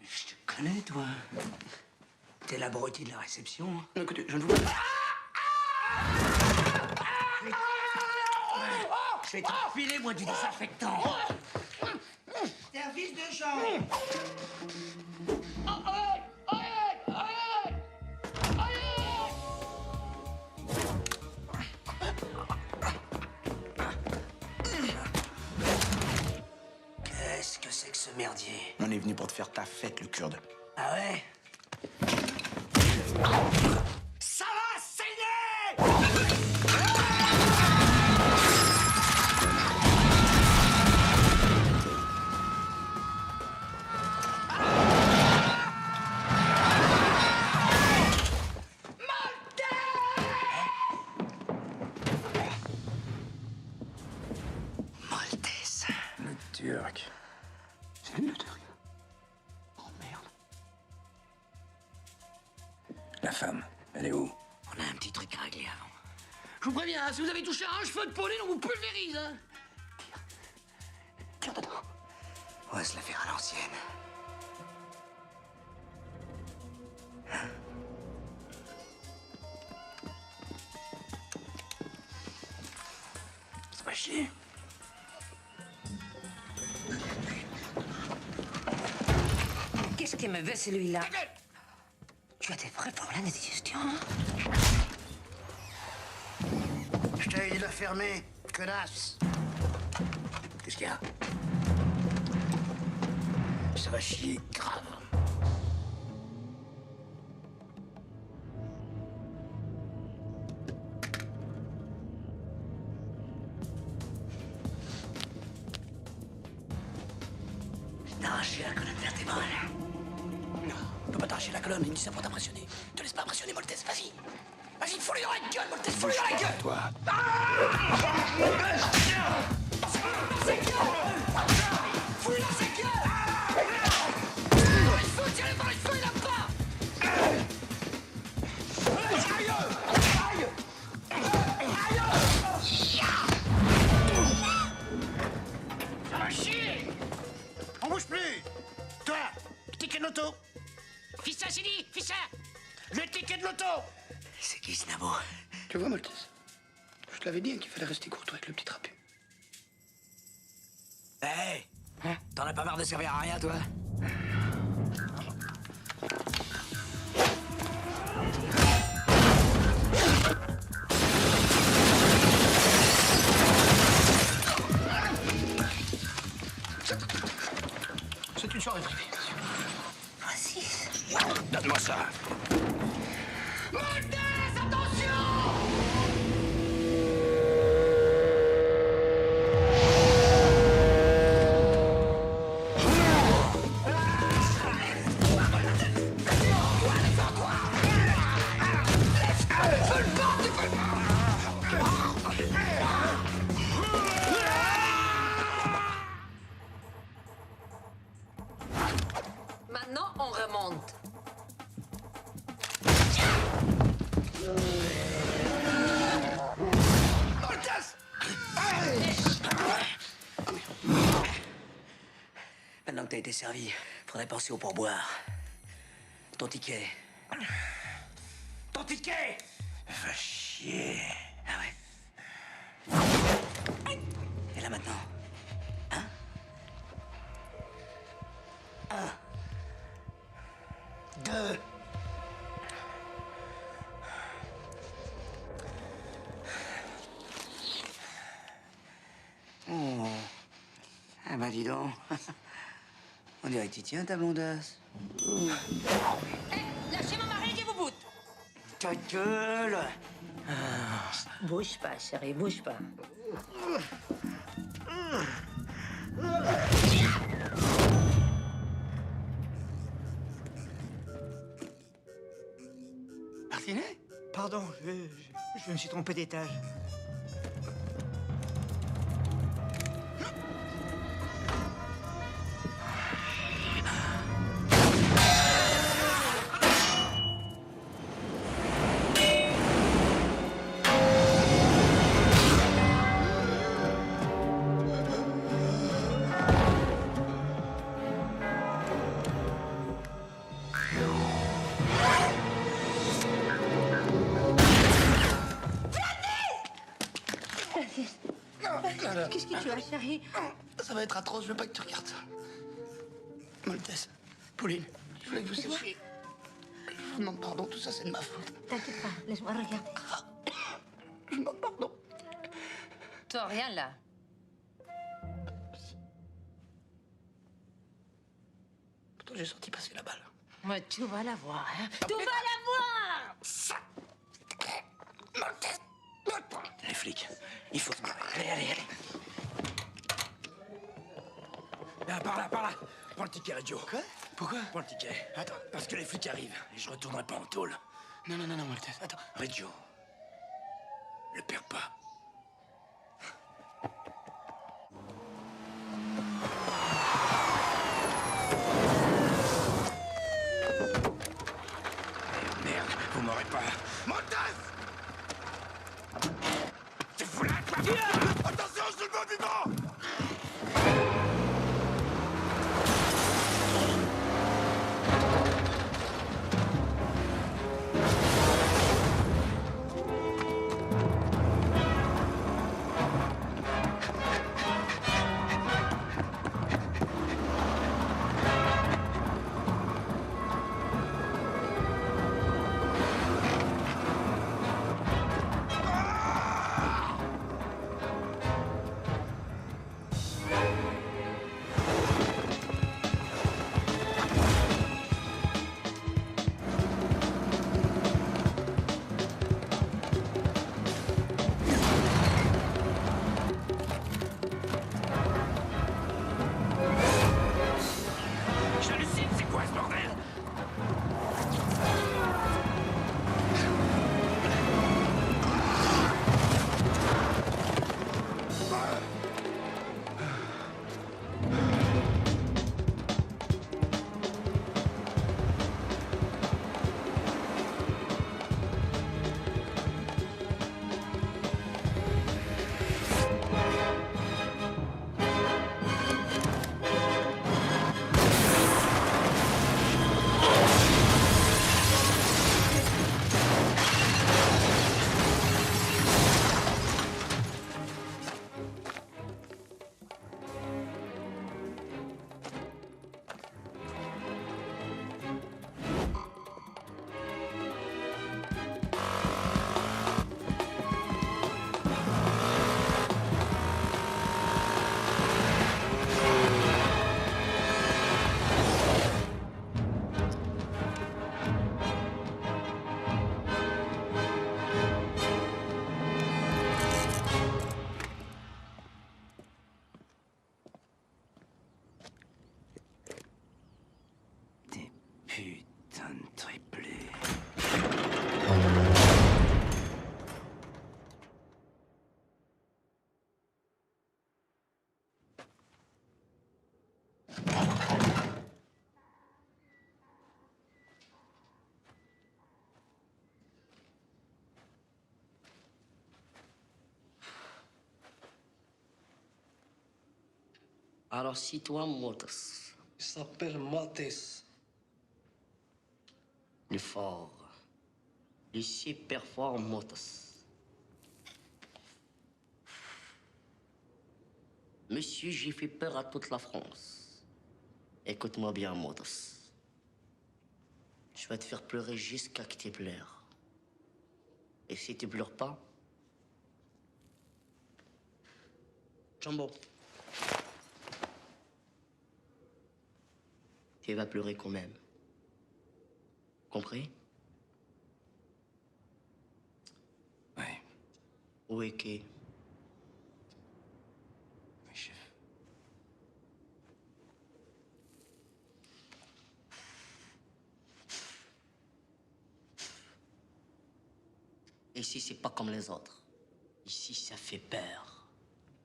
Speaker 18: Mais je te connais, toi. T'es l'abruti de la réception.
Speaker 3: Non, écoutez, je ne vous...
Speaker 18: Je vais te filer, moi, du désinfectant.
Speaker 13: Service de chambre!
Speaker 18: Qu'est-ce que c'est que ce merdier?
Speaker 13: On est venu pour te faire ta fête, le Kurde.
Speaker 18: Ah ouais?
Speaker 13: Ça va saigner!
Speaker 18: Maltese.
Speaker 1: Le Turc.
Speaker 3: C'est lui le Turc? Oh merde.
Speaker 1: La femme, elle est où?
Speaker 18: On a un petit truc à régler avant.
Speaker 3: Je vous préviens, hein, si vous avez touché à un cheveu de Pauline, on vous pulvérise, hein. Tire dedans.
Speaker 18: On va se la faire à l'ancienne.
Speaker 3: C'est pas chier.
Speaker 5: Qu'est-ce qu'il me veut, celui-là? Tu as des vrais problèmes de digestion, hein?
Speaker 13: Je t'avais dit de la fermer, connasse. Qu'est-ce qu'il y a? Ça va chier grave.
Speaker 18: T'as arraché la colonne vertébrale.
Speaker 3: Non, on peut pas t'arracher la colonne, il me dit ça pour t'impressionner. Te laisse pas impressionner, Maltese, vas-y. Vas-y, fous-lui dans la gueule, Maltese, fous-lui dans la gueule!
Speaker 13: Toi.
Speaker 3: Fous-lui dans sa gueule! Dans le feu, tirez par le feu, il a pas! Ça va chier!
Speaker 13: On bouge plus! Toi, le ticket de l'auto!
Speaker 3: Fissa, c'est dit, Fissa!
Speaker 13: Le ticket de l'auto!
Speaker 18: C'est qui ce nabo?
Speaker 3: Tu vois, Maltese, je te l'avais dit hein, qu'il fallait rester courtois avec le petit trapu.
Speaker 18: Hé! T'en as pas marre de servir à rien, toi?
Speaker 3: C'est une soirée privée, monsieur.
Speaker 5: Francis.
Speaker 13: Donne-moi ça!
Speaker 3: Maltese, attention!
Speaker 18: t'as été servi. Faudrait penser au pourboire. Ton ticket. Ton ticket!
Speaker 2: Va chier.
Speaker 18: Ah ouais? Et là maintenant? Hein? Un. Deux. Oh. Ah bah dis donc. On dirait que tu tiens ta blondasse.
Speaker 5: Lâchez mon mari, je vous boute.
Speaker 18: Ta gueule!
Speaker 5: Bouge pas, chérie, bouge pas.
Speaker 3: Martinet?
Speaker 13: Pardon, je me suis trompé d'étage.
Speaker 5: Qu'est-ce que tu as, chérie?
Speaker 3: Ça va être atroce, je veux pas que tu regardes ça. Maltese, Pauline, je voulais que vous sachiez. Je vous demande pardon, tout ça c'est de ma faute.
Speaker 5: T'inquiète pas, laisse-moi regarder.
Speaker 3: Je vous demande pardon.
Speaker 5: Toi, rien là.
Speaker 3: Pourtant j'ai senti passer la balle.
Speaker 5: Mais tu vas la voir, hein? Tu vas la voir!
Speaker 2: Les flics, il faut se barrer. Allez, allez, allez. Là, par là. Prends le ticket, radio.
Speaker 3: Quoi? Pourquoi?
Speaker 2: Prends le ticket.
Speaker 3: Attends.
Speaker 2: Parce que les flics arrivent et je retournerai pas en tôle.
Speaker 3: Non, Maltese, attends.
Speaker 2: Reggio, le perds pas. Merde, vous m'aurez pas.
Speaker 8: Maltese! Tu fous là, toi? Attention, je te le mets vivant!
Speaker 2: J'hallucine, c'est quoi ce bordel? Putain de triplé.
Speaker 20: Alors, si toi, Motos,
Speaker 18: Il s'appelle Maltese. Il est fort. Il est super fort, Maltese. Monsieur, j'ai fait peur à toute la France. Écoute-moi bien, Maltese. Je vais te faire pleurer jusqu'à que tu pleures. Et si tu pleures pas, Jumbo, tu vas pleurer quand même. Compris?
Speaker 1: Oui.
Speaker 18: Où est Kay?
Speaker 1: Oui, chef.
Speaker 18: Ici, c'est pas comme les autres. Ici, ça fait peur.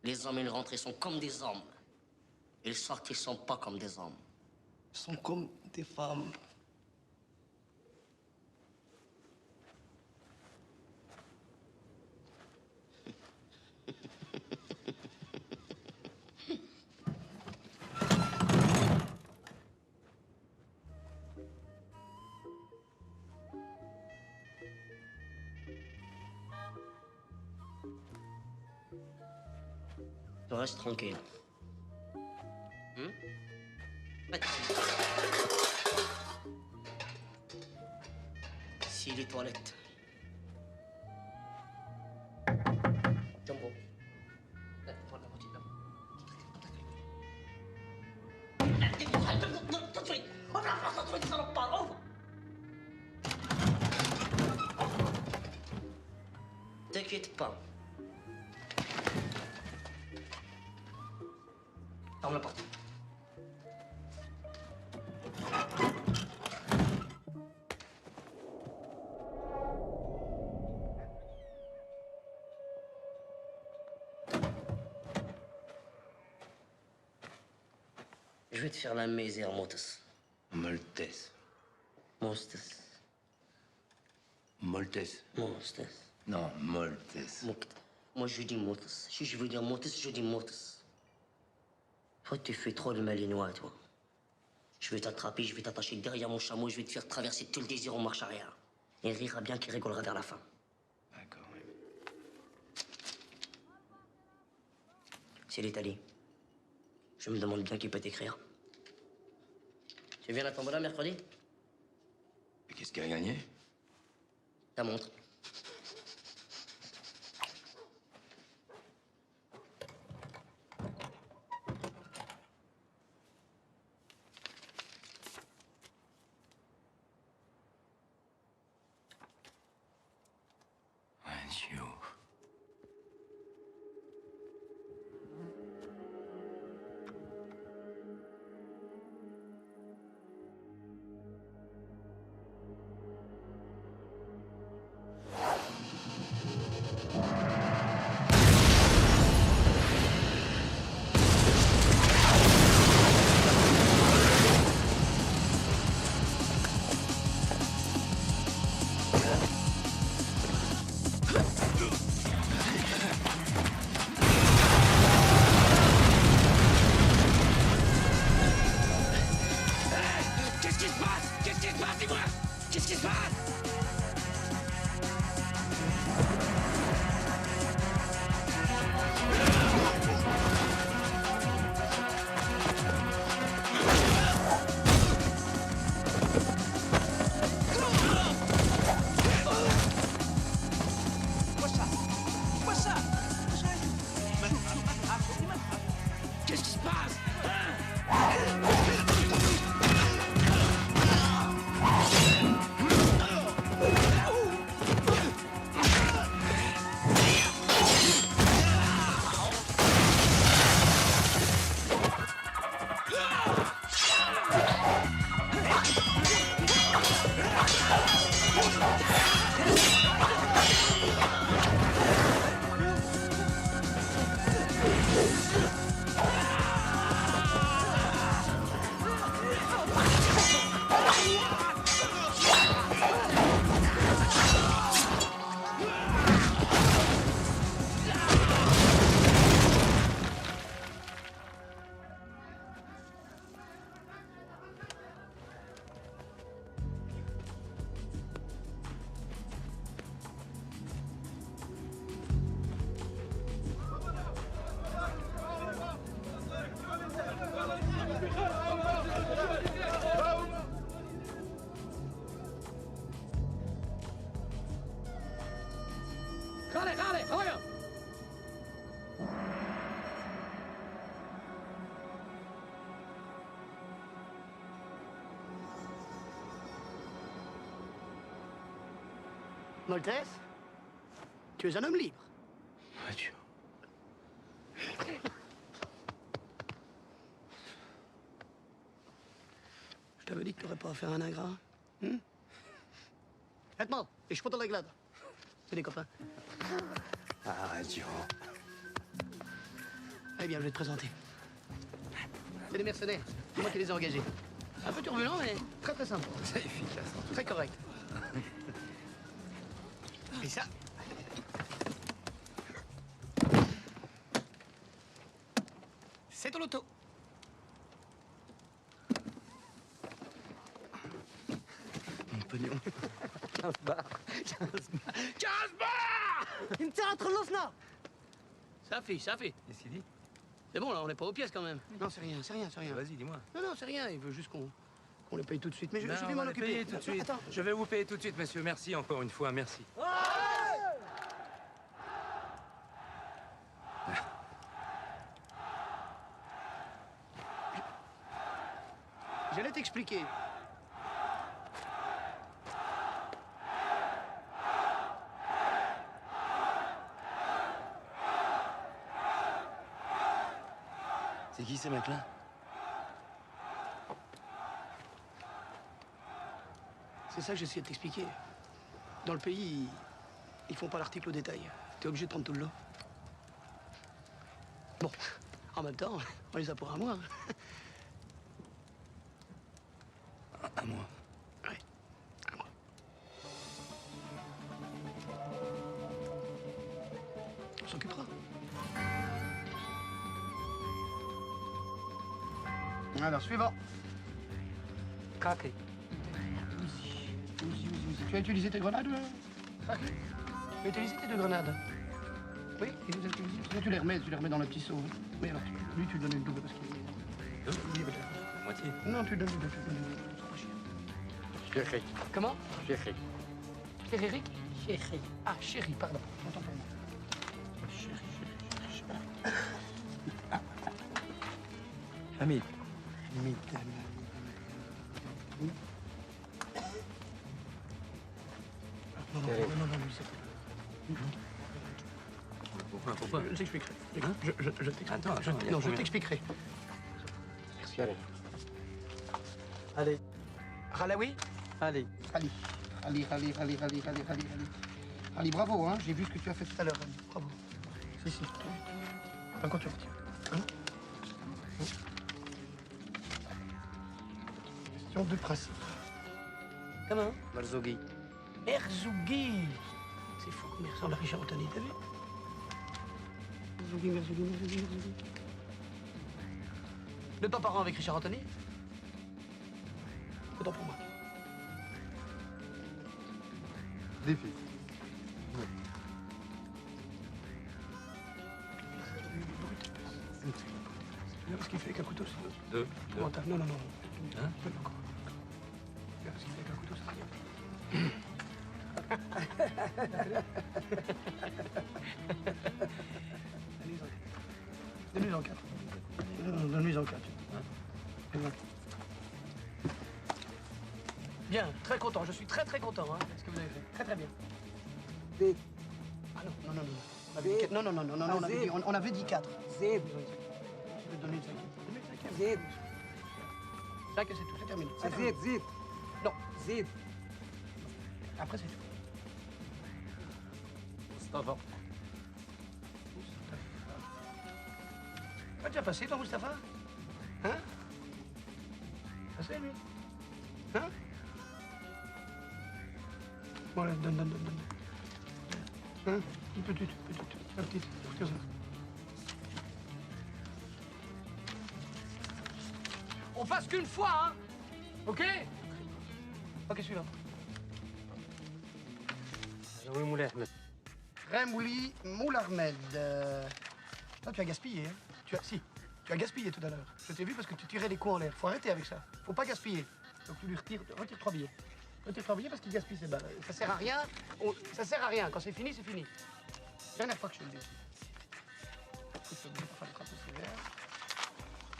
Speaker 18: Les hommes et les rentrées sont comme des hommes. Et les sorties sont pas comme des hommes. Ils sont comme des femmes. Tu restes tranquille. Si les toilettes. Jumbo. Là, prends la moitié de là. T'inquiète pas. Ferme la porte. Je vais te faire la misère, Maltese.
Speaker 1: Maltese.
Speaker 18: Maltese.
Speaker 1: Maltese.
Speaker 18: Maltese.
Speaker 1: Non, Maltese.
Speaker 18: Moi, je dis Maltese. Si je veux dire Maltese, je dis Maltese. Toi, tu fais trop le malinois, toi. Je vais t'attraper, je vais t'attacher derrière mon chameau, je vais te faire traverser tout le désir en marche arrière. Il rira bien qu'il rigolera vers la fin.
Speaker 1: D'accord, oui.
Speaker 18: C'est l'Italie. Je me demande bien qui peut t'écrire. Tu viens à la tombola mercredi?
Speaker 1: Et qu'est-ce qu'il a gagné?
Speaker 18: Ta montre.
Speaker 3: Allez, voilà. Maltese, tu es un homme libre.
Speaker 4: Adieu.
Speaker 3: Je t'avais dit que tu n'aurais pas à faire un ingrat. Maintenant, ich futter la glade. C'est des copains.
Speaker 4: Adieu.
Speaker 3: Eh bien, je vais te présenter. C'est des mercenaires. C'est moi qui les ai engagés. Un peu turbulent, mais très très simple.
Speaker 4: C'est efficace.
Speaker 3: Très correct. Et ça? C'est ton loto.
Speaker 4: Mon pognon.
Speaker 3: 15 bars. 15 bars! Il me tire entre l'osna. Ça fait.
Speaker 4: Qu'est-ce qu'il dit?
Speaker 3: C'est bon, là, on n'est pas aux pièces quand même. Non, c'est rien.
Speaker 4: Vas-y, dis-moi.
Speaker 3: Non, c'est rien. Il veut juste qu'on les paye tout de suite. Mais je
Speaker 4: Non,
Speaker 3: vais
Speaker 4: on
Speaker 3: m'en
Speaker 4: va les
Speaker 3: occuper.
Speaker 4: payer tout de suite.
Speaker 3: Attends.
Speaker 4: Je vais vous payer tout de suite, monsieur. Merci encore une fois, merci.
Speaker 3: J'allais t'expliquer.
Speaker 4: C'est qui ces mecs-là?
Speaker 3: C'est ça que j'essayais de t'expliquer. Dans le pays, ils font pas l'article au détail. T'es obligé de prendre tout le lot. Bon, en même temps, on les a pour un mois.
Speaker 4: Un mois.
Speaker 3: Ouais, un mois. On s'occupera. Alors, suivant. Craqué. Tu as utilisé tes grenades, Craqué? Tu as utilisé tes 2 grenades? Oui, tu les as utilisées. Sinon, tu les remets dans le petit seau. Oui, alors, lui, tu lui donnes une double parce qu'il est... Oui, peut-être.
Speaker 4: Moitié.
Speaker 3: Non, tu lui donnes une double.
Speaker 4: Chéri.
Speaker 3: Comment?
Speaker 4: Chéri.
Speaker 3: Chéri? Chéri. Ah, chéri, pardon. Autant pour moi. Chéri.
Speaker 4: Hamid.
Speaker 3: Non, lui, c'est...
Speaker 4: Pourquoi?
Speaker 3: Je t'expliquerai. Je t'expliquerai.
Speaker 4: Attends,
Speaker 3: Non, je t'expliquerai.
Speaker 4: Merci, allez.
Speaker 19: Allez.
Speaker 3: Ralawi?
Speaker 19: Allez.
Speaker 3: Ali, bravo, hein. J'ai vu ce que tu as fait tout à l'heure, Ali. Bravo. Si. Enfin, quand tu retires. Hein? Question de principe. Comment?
Speaker 4: Marzoghi.
Speaker 3: Merzougui. C'est fou comme il ressemble à Richard Anthony, t'as vu? Merzougui. De pas parent avec Richard Anthony? Autant pour moi.
Speaker 12: Défi.
Speaker 3: Tu vois ce qu'il fait avec un couteau, c'est...
Speaker 4: Deux.
Speaker 3: Non.
Speaker 4: Hein?
Speaker 3: Encore. Tu vois ce qu'il fait avec un couteau, c'est rien. Donne-lui en 4. Donne-lui en 4. Bien, très content. Je suis très content hein, de ce que vous avez fait. Très bien. Ah non. On avait dit 4. Je vais donner une 5e. 5, c'est tout, c'est terminé.
Speaker 19: Zid.
Speaker 3: Non.
Speaker 19: Zid.
Speaker 3: Après, c'est tout.
Speaker 4: Mustafa.
Speaker 3: Tu as déjà passé, toi, Mustapha? Hein? Passé, lui? Hein? Bon, allez, donne. Hein? Une petite. La petite. Tiens ça. On passe qu'une fois, hein? Ok? Ok, suivant. Remouli Moularmed. Toi, tu as gaspillé, hein? Tu as gaspillé tout à l'heure. Je t'ai vu parce que tu tirais les coups en l'air. Faut arrêter avec ça. Faut pas gaspiller. Donc tu lui retire 3 billets. Retire 3 billets parce qu'il gaspille ses balles. Ça sert à rien. Ça sert à rien. Quand c'est fini, c'est fini. Dernière fois que je le dis. Je suis obligé de faire le trappe sévère.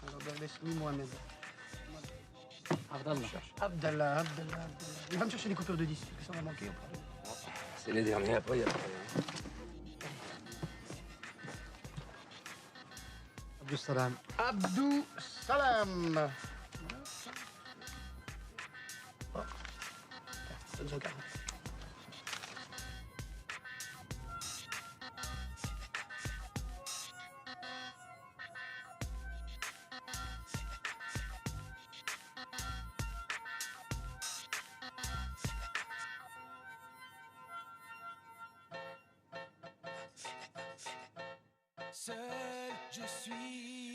Speaker 3: Alors, laisse-moi Mohamed. Abdallah. Il va me chercher des coupures de 10. Est-ce que ça va manquer ou pas?
Speaker 2: C'est les derniers, après, il y a pas rien.
Speaker 13: Abdou Salam.
Speaker 3: Abdou Salam. Oh. Donne son 40.
Speaker 20: Seul, je suis